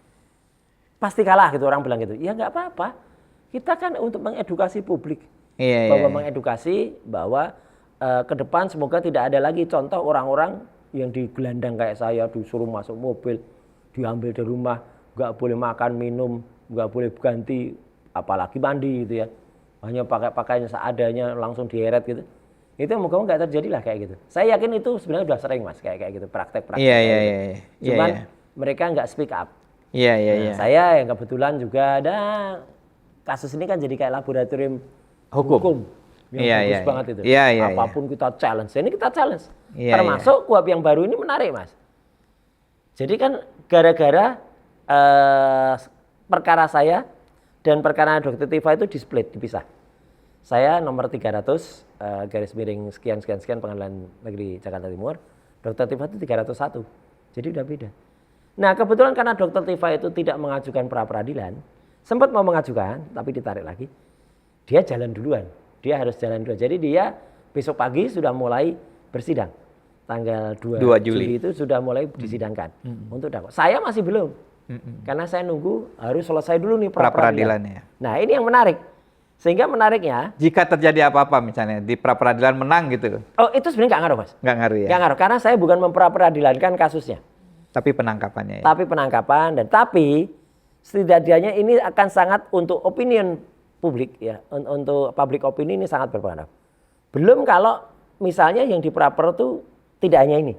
Pasti kalah gitu, orang bilang gitu. Ya nggak apa-apa. Kita kan untuk mengedukasi publik. Mengedukasi bahwa ke depan semoga tidak ada lagi contoh orang-orang yang digelandang kayak saya, disuruh masuk mobil, diambil dari rumah, nggak boleh makan, minum, nggak boleh ganti, apalagi mandi gitu ya. Hanya pakai pakaian seadanya, langsung dieret gitu. Itu moga-moga nggak terjadi lah kayak gitu. Saya yakin itu sebenarnya udah sering Mas, kayak gitu, praktek-praktek. Iya. Cuman mereka nggak speak up. Iya. Saya yang kebetulan juga ada kasus ini kan jadi kayak laboratorium hukum yang bagus banget itu. Apapun kita challenge. Ini kita challenge. Termasuk KUHP yang baru ini menarik Mas. Jadi kan gara-gara perkara saya dan perkara Dr. Tifa itu di-split, dipisah. Saya nomor 300 garis miring sekian Pengadilan Negeri Jakarta Timur. Dr. Tifa itu 301. Jadi udah beda. Nah kebetulan karena Dr. Tifa itu tidak mengajukan pra peradilan, sempat mau mengajukan tapi ditarik lagi. Dia jalan duluan, dia harus jalan duluan. Jadi dia besok pagi sudah mulai bersidang. Tanggal 2 Juli itu sudah mulai disidangkan untuk dakwaan. Saya masih belum, karena saya nunggu harus selesai dulu nih pra peradilannya. Nah ini yang menarik, sehingga menariknya. Jika terjadi apa-apa misalnya di pra peradilan menang gitu. Oh itu sebenarnya nggak ngaruh Mas. Nggak ngaruh ya? Nggak ngaruh, karena saya bukan mempra peradilankan kasusnya. Tapi penangkapannya ya? Tapi penangkapan, tapi setidaknya ini akan sangat untuk opinion publik ya, untuk public opini ini sangat berpengaruh. Belum kalau misalnya yang di praper itu tidak hanya ini.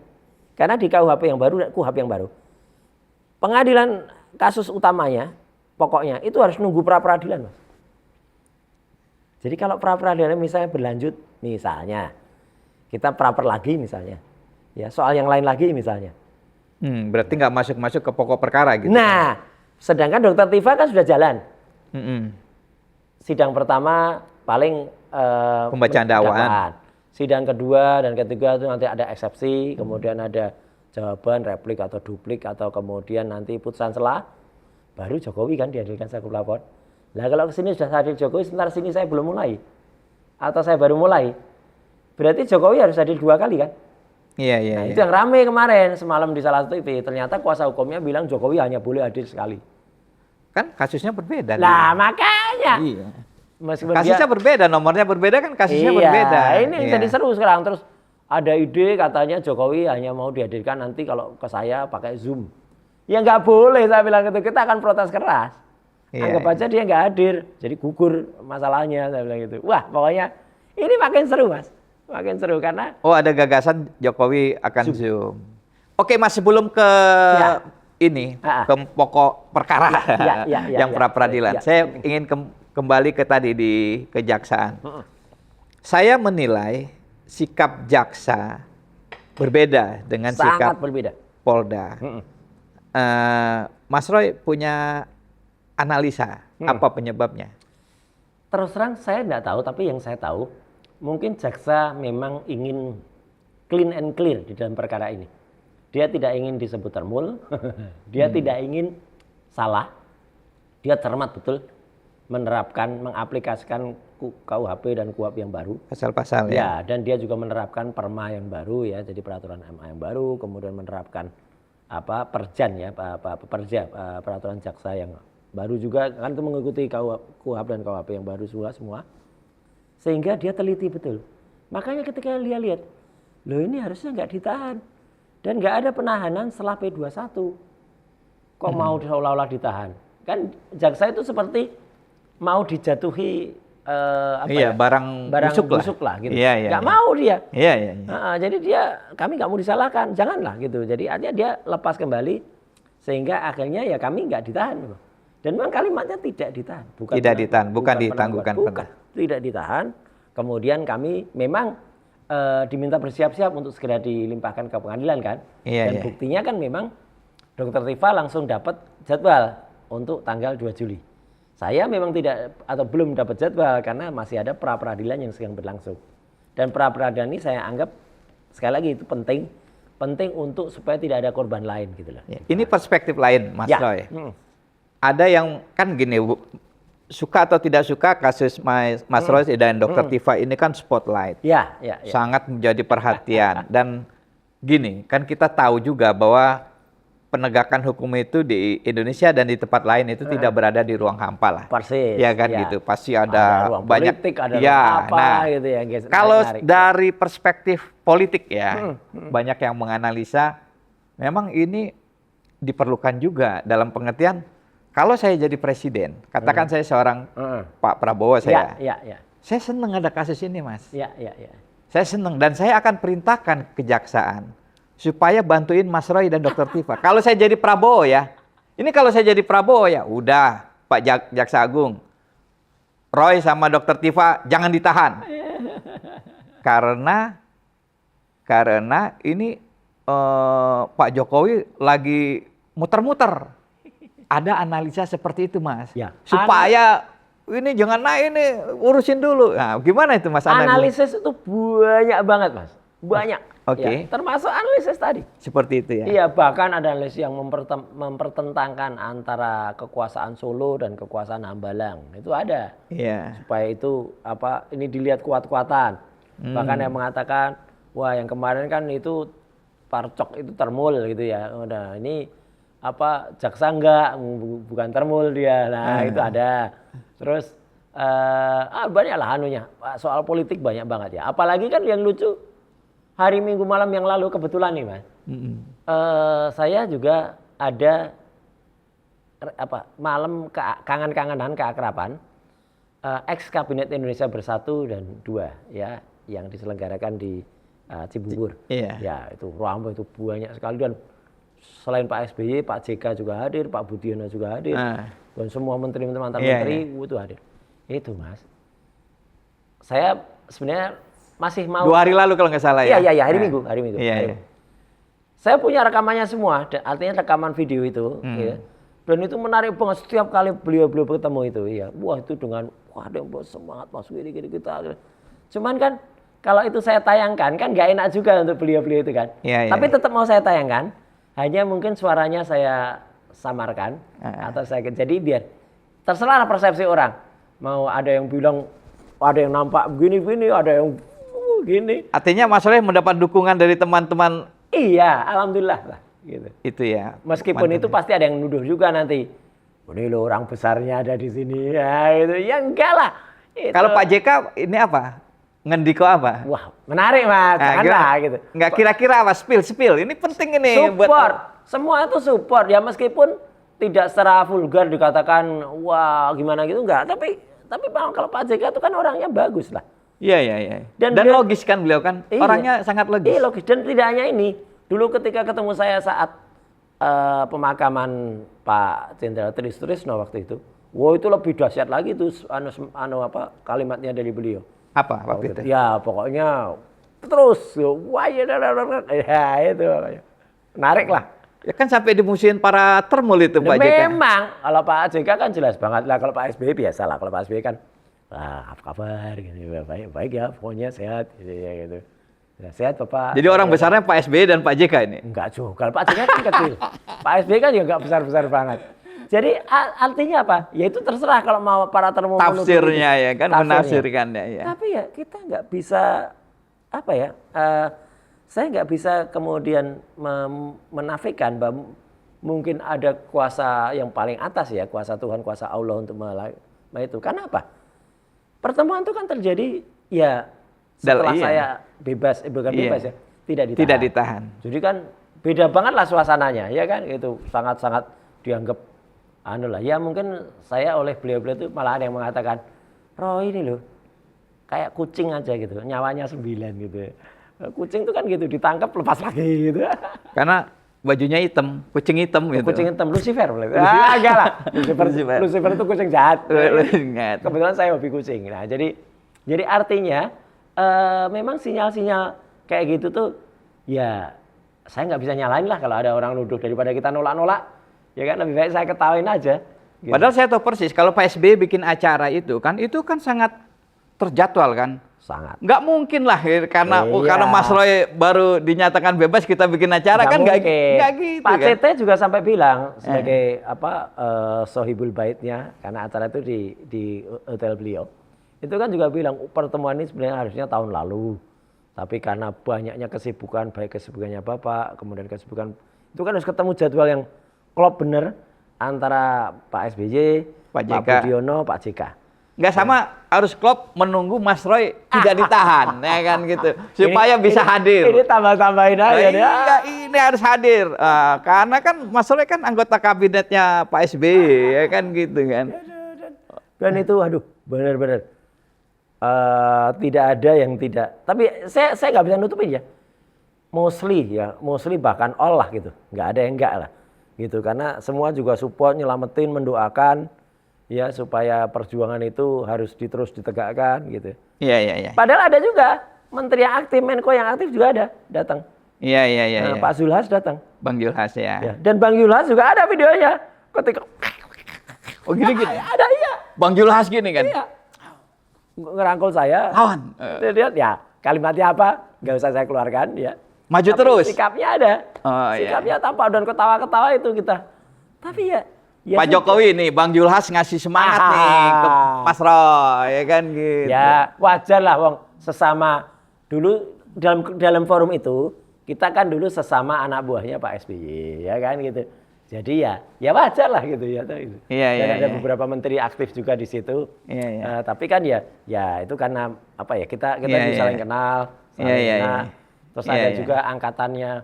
Karena di KUHP yang baru, pengadilan kasus utamanya, pokoknya itu harus nunggu pra peradilan Mas. Jadi kalau pra peradilan misalnya berlanjut, misalnya kita praper lagi misalnya, ya soal yang lain lagi misalnya. Berarti nggak masuk ke pokok perkara gitu. Nah, sedangkan Dr. Tifa kan sudah jalan. Sidang pertama paling pembacaan dakwaan. Sidang kedua dan ketiga itu nanti ada eksepsi, kemudian ada jawaban, replik atau duplik, atau kemudian nanti putusan selah. Baru Jokowi kan dihadirkan sebagai pelapor. Nah kalau kesini sudah hadir Jokowi, sebentar sini saya belum mulai. Atau saya baru mulai. Berarti Jokowi harus hadir 2 kali kan? Iya. Itu yang rame kemarin semalam di salah satu TV. Ternyata kuasa hukumnya bilang Jokowi hanya boleh hadir sekali. Kan kasusnya berbeda. Nah makanya. Iya. Meskipun kasusnya berbeda, nomornya berbeda kan kasusnya berbeda. Ini jadi seru sekarang. Terus ada ide katanya Jokowi hanya mau dihadirkan nanti kalau ke saya pakai Zoom. Ya nggak boleh saya bilang gitu. Kita akan protes keras. Anggap aja dia nggak hadir. Jadi gugur masalahnya saya bilang gitu. Wah pokoknya ini makin seru Mas. Makin seru karena ada gagasan Jokowi akan Zoom. Oke Mas, sebelum ke ke pokok perkara yang pra peradilan. Saya ingin kembali ke tadi di kejaksaan. Saya menilai sikap jaksa berbeda dengan sikap berbeda. Polda. Mas Roy punya analisa apa penyebabnya? Terus terang saya tidak tahu, tapi yang saya tahu mungkin jaksa memang ingin clean and clear di dalam perkara ini. Dia tidak ingin disebut termul, dia tidak ingin salah, dia cermat betul menerapkan, mengaplikasikan KUHP dan KUHP yang baru. Pasal-pasal ya. Dan dia juga menerapkan perma yang baru ya, jadi peraturan MA yang baru, kemudian menerapkan perjan ya, peraturan jaksa yang baru juga kan itu mengikuti KUHP dan KUHP yang baru semua. Sehingga dia teliti betul. Makanya ketika dia lihat, loh ini harusnya nggak ditahan. Dan nggak ada penahanan setelah P21. Kok mau seolah-olah ditahan? Kan jaksa itu seperti mau dijatuhi barang busuk lah gitu. Iya, Nggak mau dia. Iya. Jadi kami nggak mau disalahkan, janganlah gitu. Jadi artinya dia lepas kembali sehingga akhirnya ya kami nggak ditahan. Dan memang kalimatnya tidak ditahan, bukan ditangguhkan. Tidak ditahan. Kemudian kami memang diminta bersiap-siap untuk segera dilimpahkan ke pengadilan kan. Dan buktinya kan memang Dr. Tifa langsung dapat jadwal untuk tanggal 2 Juli. Saya memang tidak atau belum dapat jadwal karena masih ada pra-peradilan yang sedang berlangsung. Dan pra-peradilan ini saya anggap sekali lagi itu penting untuk supaya tidak ada korban lain gitu loh. Ini perspektif lain, Mas Roy. Ada yang kan gini, suka atau tidak suka kasus Mas Roy dan Dr. Tifa ini kan spotlight. Sangat menjadi perhatian. Dan gini, kan kita tahu juga bahwa penegakan hukum itu di Indonesia dan di tempat lain itu tidak berada di ruang hampa lah. Persis. Ya kan gitu. Pasti ada ruang banyak politik, ada ruang apa gitu ya. Kalau dari perspektif politik ya, banyak yang menganalisa memang ini diperlukan juga dalam pengertian kalau saya jadi presiden, katakan saya seorang Pak Prabowo saya senang ada kasus ini, Mas. Saya senang dan saya akan perintahkan kejaksaan supaya bantuin Mas Roy dan Dr. Tifa. Kalau saya jadi Prabowo ya, ini kalau saya jadi Prabowo ya, udah Pak Jaksa Agung, Roy sama Dr. Tifa jangan ditahan. Karena ini Pak Jokowi lagi muter-muter. Ada analisa seperti itu, Mas. Supaya ini jangan naik ini, urusin dulu. Nah, gimana itu, Mas? Analisis itu banyak banget, Mas. Banyak. Termasuk analisis tadi. Seperti itu ya? Iya, bahkan ada analisis yang mempertentangkan antara kekuasaan Solo dan kekuasaan Hambalang. Itu ada. Supaya itu ini dilihat kuat-kuatan. Bahkan yang mengatakan, wah yang kemarin kan itu Parcok itu termul gitu ya. Udah, ini jaksa enggak, bukan termul dia. Nah, itu ada. Terus banyak lah anunya. Soal politik banyak banget ya. Apalagi kan yang lucu hari Minggu malam yang lalu kebetulan nih, Mas. Saya juga ada malam kangen-kangenan keakraban ex Kabinet Indonesia Bersatu dan 2 ya yang diselenggarakan di Cibubur. Ya, itu ramai, itu banyak sekali dan selain Pak SBY, Pak JK juga hadir, Pak Budiono juga hadir. Dan semua menteri-menteri mantan menteri itu hadir. Itu, Mas. Saya sebenarnya masih mau 2 hari lalu kalau nggak salah ya. Iya, hari Minggu. Saya punya rekamannya semua, artinya rekaman video itu. Ya. Dan itu menarik banget setiap kali beliau bertemu itu. Ya. Wah itu dengan ada yang semangat masuk ini kita. Cuman kan kalau itu saya tayangkan kan nggak enak juga untuk beliau itu kan. Tapi tetap mau saya tayangkan. Hanya mungkin suaranya saya samarkan atau jadi biar terserah persepsi orang. Mau ada yang bilang ada yang nampak begini, ada yang gini. Artinya Mas Roy mendapat dukungan dari teman-teman. Iya, alhamdulillah lah. Gitu. Itu ya. Meskipun itu pasti ada yang nuduh juga nanti. Ini loh orang besarnya ada di sini. Ya itu, ya enggak lah. Kalau Pak JK ini apa? Ngendiko apa? Wah, menarik Mas. Janganlah gitu. Enggak kira-kira apa? Spill. Ini penting ini. Support. Semua itu support. Ya meskipun tidak secara vulgar dikatakan wah gimana gitu enggak. Tapi kalau Pak JK itu kan orangnya bagus lah. Iya. Dan logis kan beliau kan. Orangnya sangat logis. Iya logis. Dan tidak hanya ini. Dulu ketika ketemu saya saat pemakaman Pak Jenderal Trisno waktu itu. Wah itu lebih dahsyat lagi tuh kalimatnya dari beliau. Apa waktu itu? Ya pokoknya terus. Wah ya itu. Menarik lah. Ya kan sampai dimusuhin para termul itu Pak JK. Memang kalau Pak JK kan jelas banget lah. Kalau Pak SBY biasa lah. Kalau Pak SBY kan apa kabar gitu. Baik ya pokoknya sehat gitu. Ya, sehat Bapak. Jadi orang besarnya Pak SBY dan Pak JK ini? Enggak juga. Kalau Pak JK kan kecil. Pak SBY kan juga enggak besar-besar banget. Jadi artinya apa? Ya itu terserah kalau mau para termul. Tafsirnya ya kan, menafsirkannya ya. Tapi ya kita nggak bisa saya nggak bisa kemudian menafikan bahwa mungkin ada kuasa yang paling atas ya, kuasa Tuhan, kuasa Allah untuk itu. Karena apa? Pertemuan itu kan terjadi ya setelah saya bebas, bukan bebas ya, tidak ditahan. Jadi kan beda banget lah suasananya, ya kan? Itu sangat-sangat dianggap ya mungkin saya oleh beliau itu malah ada yang mengatakan Roy ini loh kayak kucing aja gitu, nyawanya 9 gitu. Kucing itu kan gitu, ditangkap lepas lagi gitu. Karena bajunya hitam, kucing hitam gitu. Kucing hitam, Lucifer. Enggak lah. Lucifer itu kucing jahat. Kebetulan saya hobi kucing. Nah, jadi artinya memang sinyal-sinyal kayak gitu tuh ya saya nggak bisa nyalain lah kalau ada orang nuduh, daripada kita nolak-nolak. Ya kan lebih baik saya ketawain aja. Gitu. Padahal saya tahu persis kalau Pak SBY bikin acara itu kan sangat terjadwal kan. Sangat. Nggak mungkin lah karena Mas Roy baru dinyatakan bebas kita bikin acara kan nggak gitu. Pak kan? CT juga sampai bilang sebagai sohibul baitnya karena acara itu di hotel beliau. Itu kan juga bilang pertemuan ini sebenarnya harusnya tahun lalu. Tapi karena banyaknya kesibukan, baik kesibukannya Bapak, kemudian kesibukan itu kan harus ketemu jadwal yang klop bener antara Pak SBY, Pak Budiono, Pak JK. Nggak sama harus klop menunggu Mas Roy tidak ditahan, ya kan gitu, supaya bisa hadir. Ini tambah-tambahin aja ya. Iya, ini harus hadir. Karena kan Mas Roy kan anggota kabinetnya Pak SBY, ya kan gitu kan. Dan itu, aduh, benar-benar tidak ada yang tidak. Tapi saya nggak bisa nutupin ya. Mostly bahkan all lah gitu, nggak ada yang enggak lah, gitu. Karena semua juga support, nyelamatin, mendoakan. Ya supaya perjuangan itu harus terus ditegakkan gitu. Iya. Padahal ada juga menteri yang aktif, Menko yang aktif juga ada datang. Iya. Pak Zulhas datang. Bang Zulhas ya. Dan Bang Zulhas juga ada videonya. Ketika gini. Ada iya. Bang Zulhas gini kan. Iya. Ngerangkul saya. Kawan. Dia ya kalimatnya apa? Gak usah saya keluarkan ya. Maju tapi terus. Sikapnya ada. iya. Sikapnya tampak dan ketawa-ketawa itu kita. Tapi ya Pak Jokowi nih, Bang Zulhas ngasih semangat nih ke Mas Roy, ya kan gitu. Ya wajar lah, Wong. Sesama dulu dalam forum itu kita kan dulu sesama anak buahnya Pak SBY, ya kan gitu. Jadi ya wajar lah gitu ya. Iya. Dan ada beberapa menteri aktif juga di situ. Iya. Tapi kan ya itu karena apa ya kita saling kenal, kenal. Terus ada juga angkatannya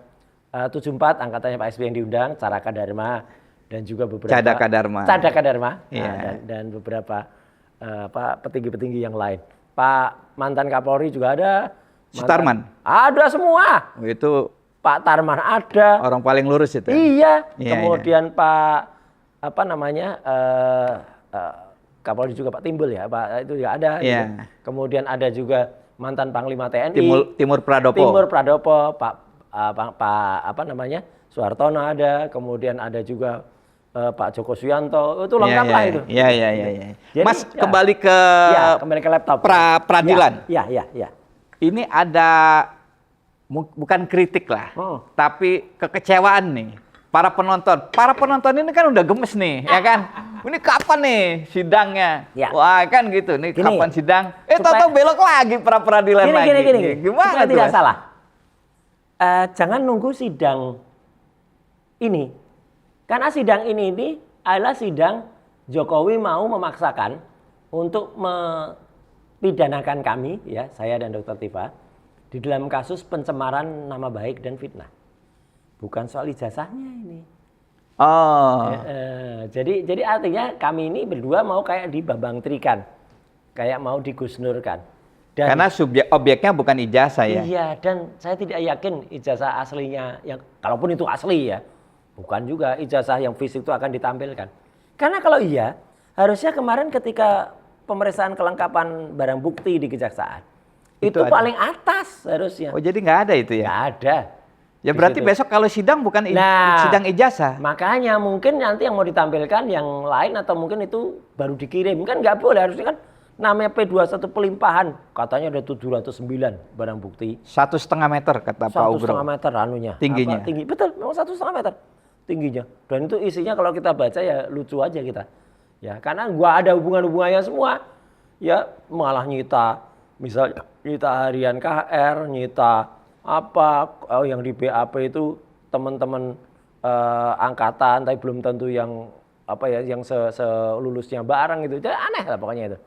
74, angkatannya Pak SBY yang diundang, Caraka Dharma. Dan juga beberapa Cadaka Dharma. Iya. Dan beberapa petinggi-petinggi yang lain. Pak mantan Kapolri juga ada. Sutarman. Ada semua. Itu Pak Tarman ada. Orang paling lurus itu. Iya. Kemudian Pak Kapolri juga Pak Timbul ya. Pak itu juga ada. Iya. Gitu. Kemudian ada juga mantan Panglima TNI. Timur Pradopo. Pak Soehartono ada. Kemudian ada juga Pak Joko Suyanto, itu lengkap lah itu. Iya. Jadi, Mas, kembali ke laptop. Peradilan. Iya. Ini ada bukan kritik lah, tapi kekecewaan nih. Para penonton ini kan udah gemes nih, ya kan? Ini kapan nih sidangnya? Ya. Wah, kan gitu nih, gini, kapan sidang? Tahu-tahu belok lagi peradilan lagi. Gini. Gimana tuh? Tidak salah. Jangan nunggu sidang ini. Karena sidang ini adalah sidang Jokowi mau memaksakan untuk mempidanakan kami, ya saya dan Dr. Tifa, di dalam kasus pencemaran nama baik dan fitnah. Bukan soal ijazahnya ini. Jadi artinya kami ini berdua mau kayak dibabangtrikan, kayak mau digusnurkan. Karena objeknya bukan ijazah ya. Iya, dan saya tidak yakin ijazah aslinya, yang kalaupun itu asli ya. Bukan juga ijazah yang fisik itu akan ditampilkan. Karena kalau iya, harusnya kemarin ketika pemeriksaan kelengkapan barang bukti di kejaksaan, itu paling atas harusnya. Oh, jadi nggak ada itu ya? Nggak ada. Ya berarti besok kalau sidang bukan sidang ijazah. Makanya mungkin nanti yang mau ditampilkan yang lain atau mungkin itu baru dikirim. Kan nggak boleh, harusnya kan namanya P21 pelimpahan. Katanya ada 709 barang bukti. 1,5 meter kata Pak Ugro. 1,5 meter anunya. Tingginya. Tinggi, betul, memang 1,5 meter. Tingginya, dan itu isinya kalau kita baca ya lucu aja kita, ya karena gua ada hubungannya semua, ya malah nyita, misalnya nyita harian KR, nyita yang di BAP itu teman-teman angkatan, tapi belum tentu yang yang selulusnya barang gitu, jadi aneh lah pokoknya itu.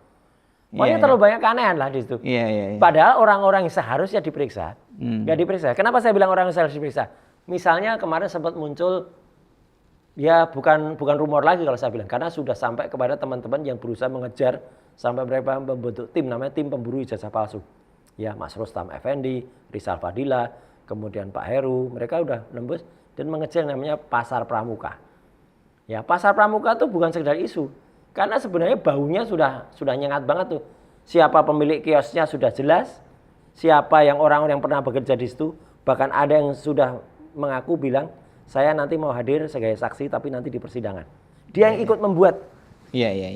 Pokoknya terlalu banyak keanehan lah di situ. Iya. Padahal orang-orang yang seharusnya diperiksa, nggak diperiksa. Kenapa saya bilang orang yang seharusnya diperiksa? Misalnya kemarin sempat muncul. Ya bukan rumor lagi kalau saya bilang, karena sudah sampai kepada teman-teman yang berusaha mengejar sampai mereka membentuk tim namanya tim pemburu ijazah palsu. Ya, Mas Rustam Effendi, Rizal Fadila, kemudian Pak Heru, mereka udah nembus dan mengejar namanya pasar pramuka. Ya, pasar pramuka itu bukan sekedar isu, karena sebenarnya baunya sudah nyengat banget tuh. Siapa pemilik kiosnya sudah jelas, siapa yang orang yang pernah bekerja di situ, bahkan ada yang sudah mengaku bilang, saya nanti mau hadir sebagai saksi tapi nanti di persidangan. Dia yang ikut membuat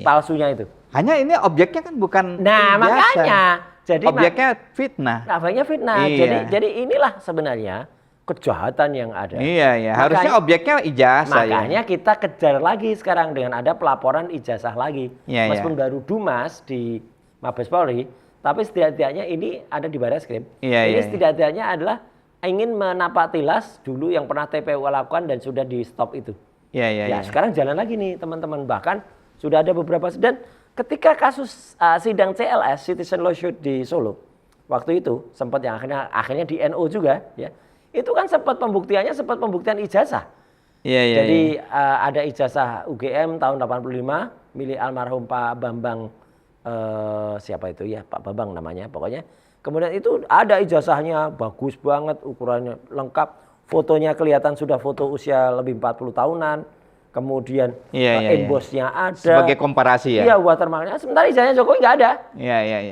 palsunya itu. Hanya ini objeknya kan bukan Nah, makanya jadi objeknya fitnah. Objeknya fitnah. Iya. Jadi inilah sebenarnya kejahatan yang ada. Iya. Harusnya objeknya ijazah. Makanya kita kejar lagi sekarang dengan ada pelaporan ijazah lagi. Meskipun baru Dumas di Mabes Polri, tapi setidaknya ini ada di Barreskrim. Ini setidaknya adalah ingin menapak tilas dulu yang pernah TPU lakukan dan sudah di stop itu. Sekarang jalan lagi nih teman-teman. Bahkan sudah ada beberapa, dan ketika kasus sidang CLS Citizen Lawsuit di Solo waktu itu sempat yang akhirnya di NO juga ya, itu kan sempat pembuktian ijazah. Jadi ada ijazah UGM tahun 85 milik almarhum Pak Bambang, siapa itu ya, Pak Bambang namanya pokoknya. Kemudian itu ada ijazahnya bagus banget, ukurannya lengkap, fotonya kelihatan sudah foto usia lebih 40 tahunan. Kemudian embossnya ada. Sebagai komparasi ya? Iya, watermarknya. Sementara ijazahnya Jokowi nggak ada.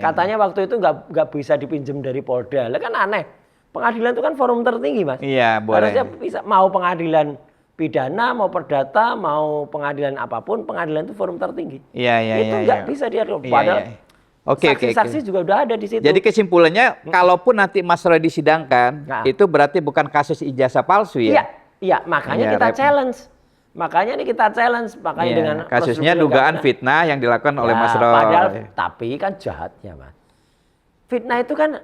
Katanya waktu itu nggak bisa dipinjam dari Polda. Lah kan aneh. Pengadilan itu kan forum tertinggi, Mas. Iya, boleh. Harusnya bisa, mau pengadilan pidana, mau perdata, mau pengadilan apapun, pengadilan itu forum tertinggi. Itu nggak bisa diatur. Padahal saksi-saksi juga udah ada di situ. Jadi kesimpulannya, kalaupun nanti Mas Roy disidangkan, itu berarti bukan kasus ijazah palsu ya? Iya, makanya kita challenge. Makanya dengan kasusnya dugaan fitnah yang dilakukan oleh Mas Roy. Padahal, tapi kan jahatnya, Mas. Fitnah itu kan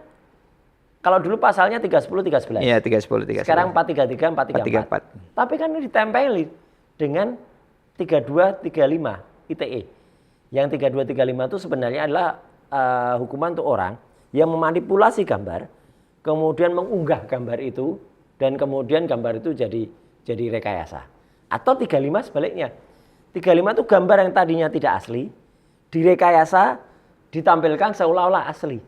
kalau dulu pasalnya 310 311. Iya, 310 311. Sekarang 433 434. Tapi kan ini ditempeli dengan 32 35 ITE. Yang 32 35 itu sebenarnya adalah hukuman untuk orang yang memanipulasi gambar, kemudian mengunggah gambar itu, dan kemudian gambar itu jadi rekayasa. Atau 35 sebaliknya. 35 itu gambar yang tadinya tidak asli, direkayasa, ditampilkan seolah-olah asli.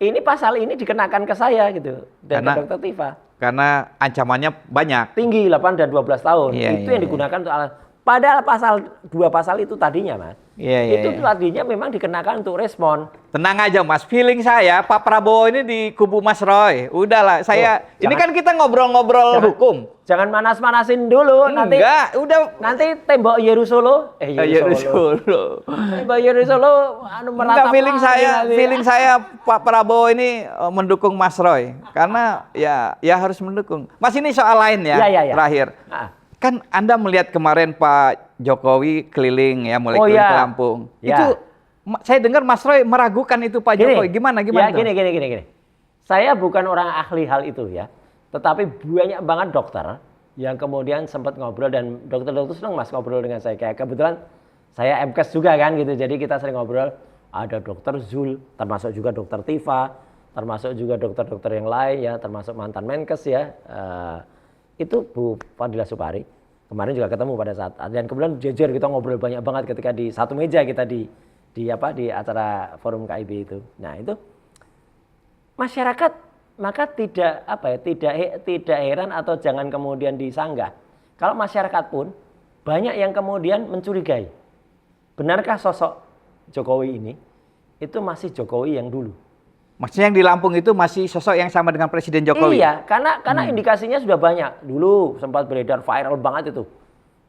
Ini pasal ini dikenakan ke saya gitu, dan ke Dr. Tifa. Karena ancamannya banyak. Tinggi, 8 dan 12 tahun. Itu yang digunakan untuk alat. Padahal dua pasal itu tadinya, Mas. Itu tadinya memang dikenakan untuk respon. Tenang aja, Mas. Feeling saya Pak Prabowo ini di kubu Mas Roy. Udahlah, ini kan kita ngobrol-ngobrol hukum. Jangan manas-manasin dulu. Enggak, nanti tembok Yerusolo. Yerusolo. Tembok Yerusolo meratap. Feeling saya Pak Prabowo ini mendukung Mas Roy. Karena ya harus mendukung. Mas, ini soal lain ya. Terakhir. Kan Anda melihat kemarin Pak Jokowi keliling ya, mulai keliling ke Lampung. Itu saya dengar Mas Roy meragukan itu Pak Jokowi. Gimana? Gini. Saya bukan orang ahli hal itu ya. Tetapi banyak banget dokter yang kemudian sempat ngobrol, dan dokter-dokter senang Mas ngobrol dengan saya. Kayak kebetulan saya MKes juga kan gitu. Jadi kita sering ngobrol. Ada dokter Zul, termasuk juga dokter Tifa, termasuk juga dokter-dokter yang lain ya, termasuk mantan Menkes ya. Itu Bu Fadila Supari kemarin juga ketemu pada saat, dan kemudian jejer kita ngobrol banyak banget ketika di satu meja kita di acara forum KIB itu. Nah itu masyarakat maka tidak heran atau jangan kemudian disanggah kalau masyarakat pun banyak yang kemudian mencurigai, benarkah sosok Jokowi ini itu masih Jokowi yang dulu? Maksudnya yang di Lampung itu masih sosok yang sama dengan Presiden Jokowi? Iya, karena indikasinya sudah banyak. Dulu sempat beredar viral banget itu.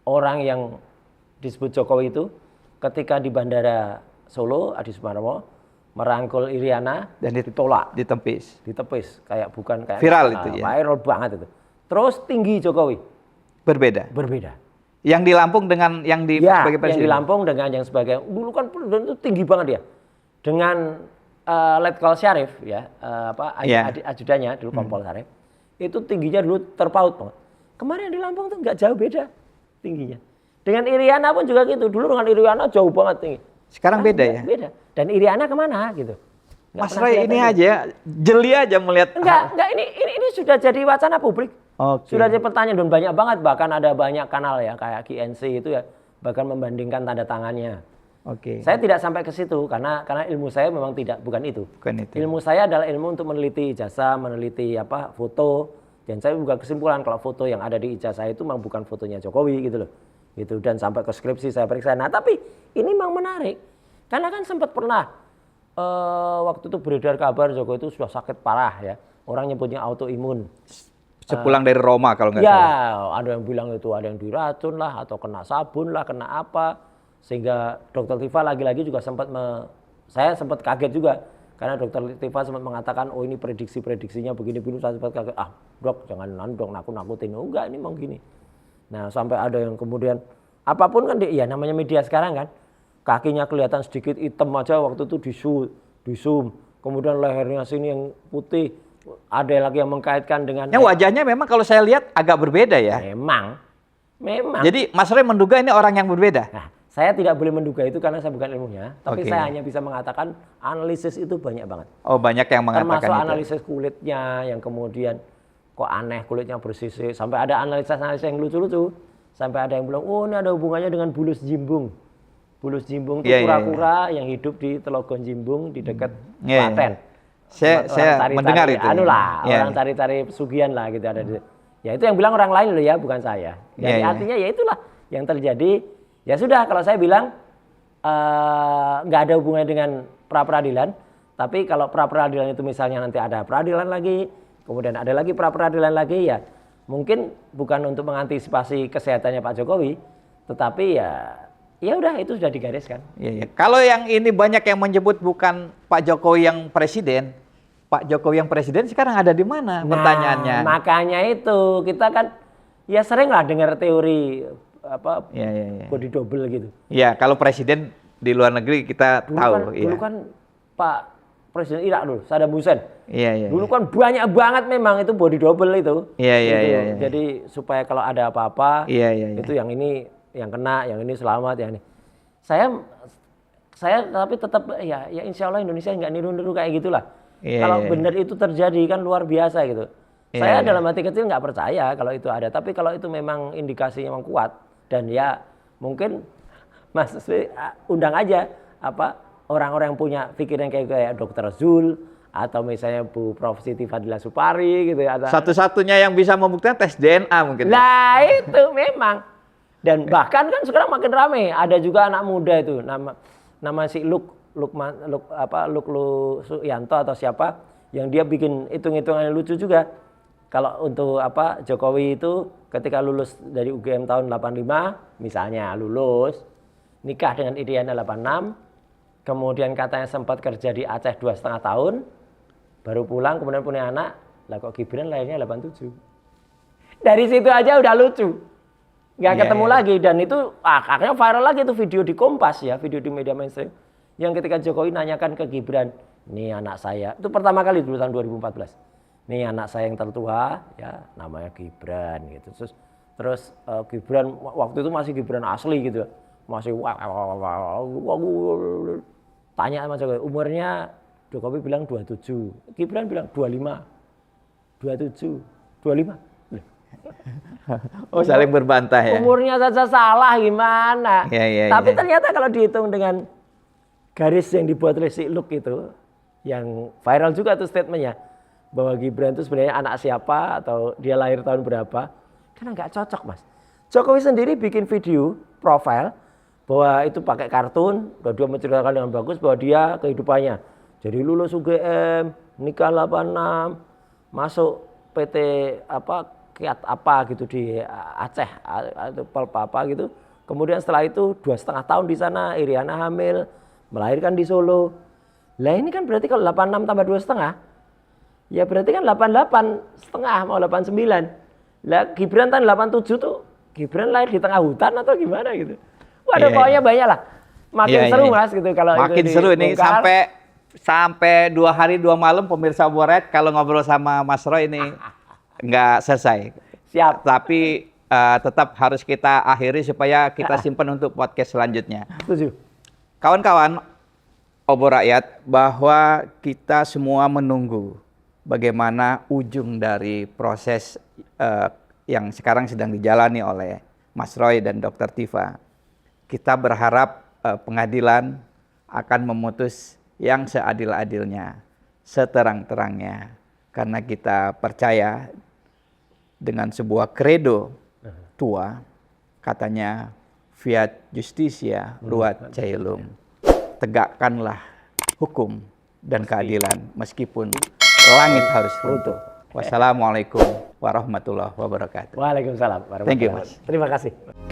Orang yang disebut Jokowi itu ketika di Bandara Solo, Adi Sumarmo, merangkul Iriana dan ditolak. Ditepis. Kayak viral itu ya? Viral banget itu. Terus tinggi Jokowi. Berbeda? Yang di Lampung dengan yang sebagai Presiden? Yang di Lampung dengan yang sebagai, dulu kan itu tinggi banget ya. Dengan Letkol Syarif ya, ajudannya dulu Kompol Syarif, itu tingginya dulu terpaut banget. Kemarin di Lampung tuh nggak jauh beda tingginya. Dengan Iriana pun juga gitu. Dulu dengan Iriana jauh banget tinggi. Sekarang beda ya? Beda. Dan Iriana kemana gitu? Mas Roy ini aja jeli aja melihat. Enggak, ini sudah jadi wacana publik. Sudah jadi pertanyaan, dan banyak banget, bahkan ada banyak kanal ya kayak QNC itu ya, bahkan membandingkan tanda tangannya. Oke. Saya tidak sampai ke situ karena ilmu saya memang bukan itu. Bukan itu. Ilmu saya adalah ilmu untuk meneliti ijazah, meneliti foto, dan saya bukan kesimpulan kalau foto yang ada di ijazah itu memang bukan fotonya Jokowi gitu loh. Gitu, dan sampai ke skripsi saya periksa. Nah, tapi ini memang menarik. Karena kan sempat pernah waktu itu beredar kabar Jokowi itu sudah sakit parah ya. Orang nyebutnya autoimun. Sepulang dari Roma kalau nggak ya, salah. ada yang bilang itu ada yang diracun lah atau kena sabun lah, kena apa. Sehingga Dr. Tifa lagi-lagi juga saya sempat kaget juga. Karena Dr. Tifa sempat mengatakan, oh ini prediksinya begini-begini. Saya sempat kaget, dok jangan dong nakut-nakutin. Oh enggak, ini memang gini. Nah sampai ada yang kemudian, apapun kan namanya media sekarang kan. Kakinya kelihatan sedikit hitam aja waktu itu di zoom. Kemudian lehernya sini yang putih. Ada lagi yang mengkaitkan dengan... Yang wajahnya memang kalau saya lihat agak berbeda ya. Memang. Jadi Mas Roy menduga ini orang yang berbeda? Nah, saya tidak boleh menduga itu karena saya bukan ilmunya. Tapi Oke. saya hanya bisa mengatakan analisis itu banyak banget. Oh banyak yang mengatakan Termasuk itu. analisis kulitnya yang kemudian kok aneh kulitnya bersisik. Sampai ada analisis yang lucu-lucu. Sampai ada yang bilang, oh ini ada hubungannya dengan bulus jimbung. Bulus jimbung itu kura-kura yang hidup di Telogon Jimbung di dekat Klaten. Saya mendengar itu. Orang cari-cari pesugihan lah gitu ada di. Ya itu yang bilang orang lain loh ya, bukan saya. Jadi artinya ya itulah yang terjadi. Ya sudah kalau saya bilang nggak ada hubungannya dengan pra-peradilan. Tapi kalau pra-peradilan itu misalnya nanti ada peradilan lagi, kemudian ada lagi pra-peradilan lagi ya mungkin bukan untuk mengantisipasi kesehatannya Pak Jokowi, tetapi ya udah itu sudah digariskan. Iya. Kalau yang ini banyak yang menyebut bukan Pak Jokowi yang presiden, Pak Jokowi yang presiden sekarang ada di mana? Pertanyaannya. Makanya itu kita kan ya sering lah dengar teori body double gitu. Iya, kalau presiden di luar negeri kita tahu. Dulu kan Pak Presiden Irak dulu, Saddam Hussein. Iya. Dulu kan banyak banget memang itu body double itu. Iya. Jadi supaya kalau ada apa-apa, itu yang ini yang kena, yang ini selamat, yang ini. Saya tapi tetap ya insya Allah Indonesia nggak niru-niru kayak gitulah. Kalau benar itu terjadi kan luar biasa gitu. Saya dalam hati kecil nggak percaya kalau itu ada, tapi kalau itu memang indikasinya memang kuat dan ya mungkin Mas undang aja orang-orang yang punya pikiran kayak Dr. Zul atau misalnya Bu Prof. Siti Fadila Supari gitu ya. Satu-satunya yang bisa membuktikan tes DNA mungkin. Nah itu memang. Dan bahkan kan sekarang makin ramai. Ada juga anak muda itu nama si Luk Suyanto atau siapa yang dia bikin hitung-hitungan lucu juga. Kalau untuk Jokowi itu ketika lulus dari UGM tahun 85 misalnya lulus nikah dengan Iriana 86, kemudian katanya sempat kerja di Aceh 2,5 tahun, baru pulang kemudian punya anak, lah kok Gibran lahirnya 87. Dari situ aja udah lucu. Nggak ketemu lagi dan itu akhirnya viral lagi tuh video di Kompas ya, video di media mainstream yang ketika Jokowi nanyakan ke Gibran, nih anak saya, itu pertama kali dulu tahun 2014. Nih anak saya yang tertua ya namanya Gibran gitu. Terus Gibran waktu itu masih Gibran asli gitu. Masih tanya sama Jokowi, umurnya Jokowi bilang 27. Gibran bilang 25. 27, 25. Oh, saling berbantah ya. Umurnya saja salah gimana? Tapi ternyata kalau dihitung dengan garis yang dibuat oleh si Luk itu, yang viral juga tuh statementnya, bahwa Gibran itu sebenarnya anak siapa atau dia lahir tahun berapa, karena nggak cocok Mas. Jokowi sendiri bikin video profile bahwa itu pakai kartun, bahwa dia menceritakan dengan bagus bahwa dia kehidupannya. Jadi lulus UGM, nikah 86, masuk PT Kiat gitu di Aceh atau Pelpapa gitu. Kemudian setelah itu 2,5 tahun di sana, Iriana hamil, melahirkan di Solo. Lah ini kan berarti kalau 86 tambah 2,5, ya berarti kan 88,5 mau 89. Lah Gibran tahun 87 tuh, Gibran lahir di tengah hutan atau gimana gitu. Waduh pokoknya banyak lah. Makin seru Mas gitu kalau makin itu seru ini sampai 2 hari 2 malam pemirsa Boret kalau ngobrol sama Mas Roy ini nggak selesai. Siap. Tapi tetap harus kita akhiri supaya kita simpan untuk podcast selanjutnya. Setuju. Kawan-kawan, Obor Rakyat, bahwa kita semua menunggu bagaimana ujung dari proses yang sekarang sedang dijalani oleh Mas Roy dan Dr. Tifa. Kita berharap pengadilan akan memutus yang seadil-adilnya, seterang-terangnya. Karena kita percaya dengan sebuah kredo tua, katanya fiat justitia ruat caelum. Tegakkanlah hukum dan keadilan meskipun langit harus runtuh. Wassalamualaikum warahmatullahi wabarakatuh. Waalaikumsalam warahmatullahi Thank you, wabarakatuh. Mas. Terima kasih.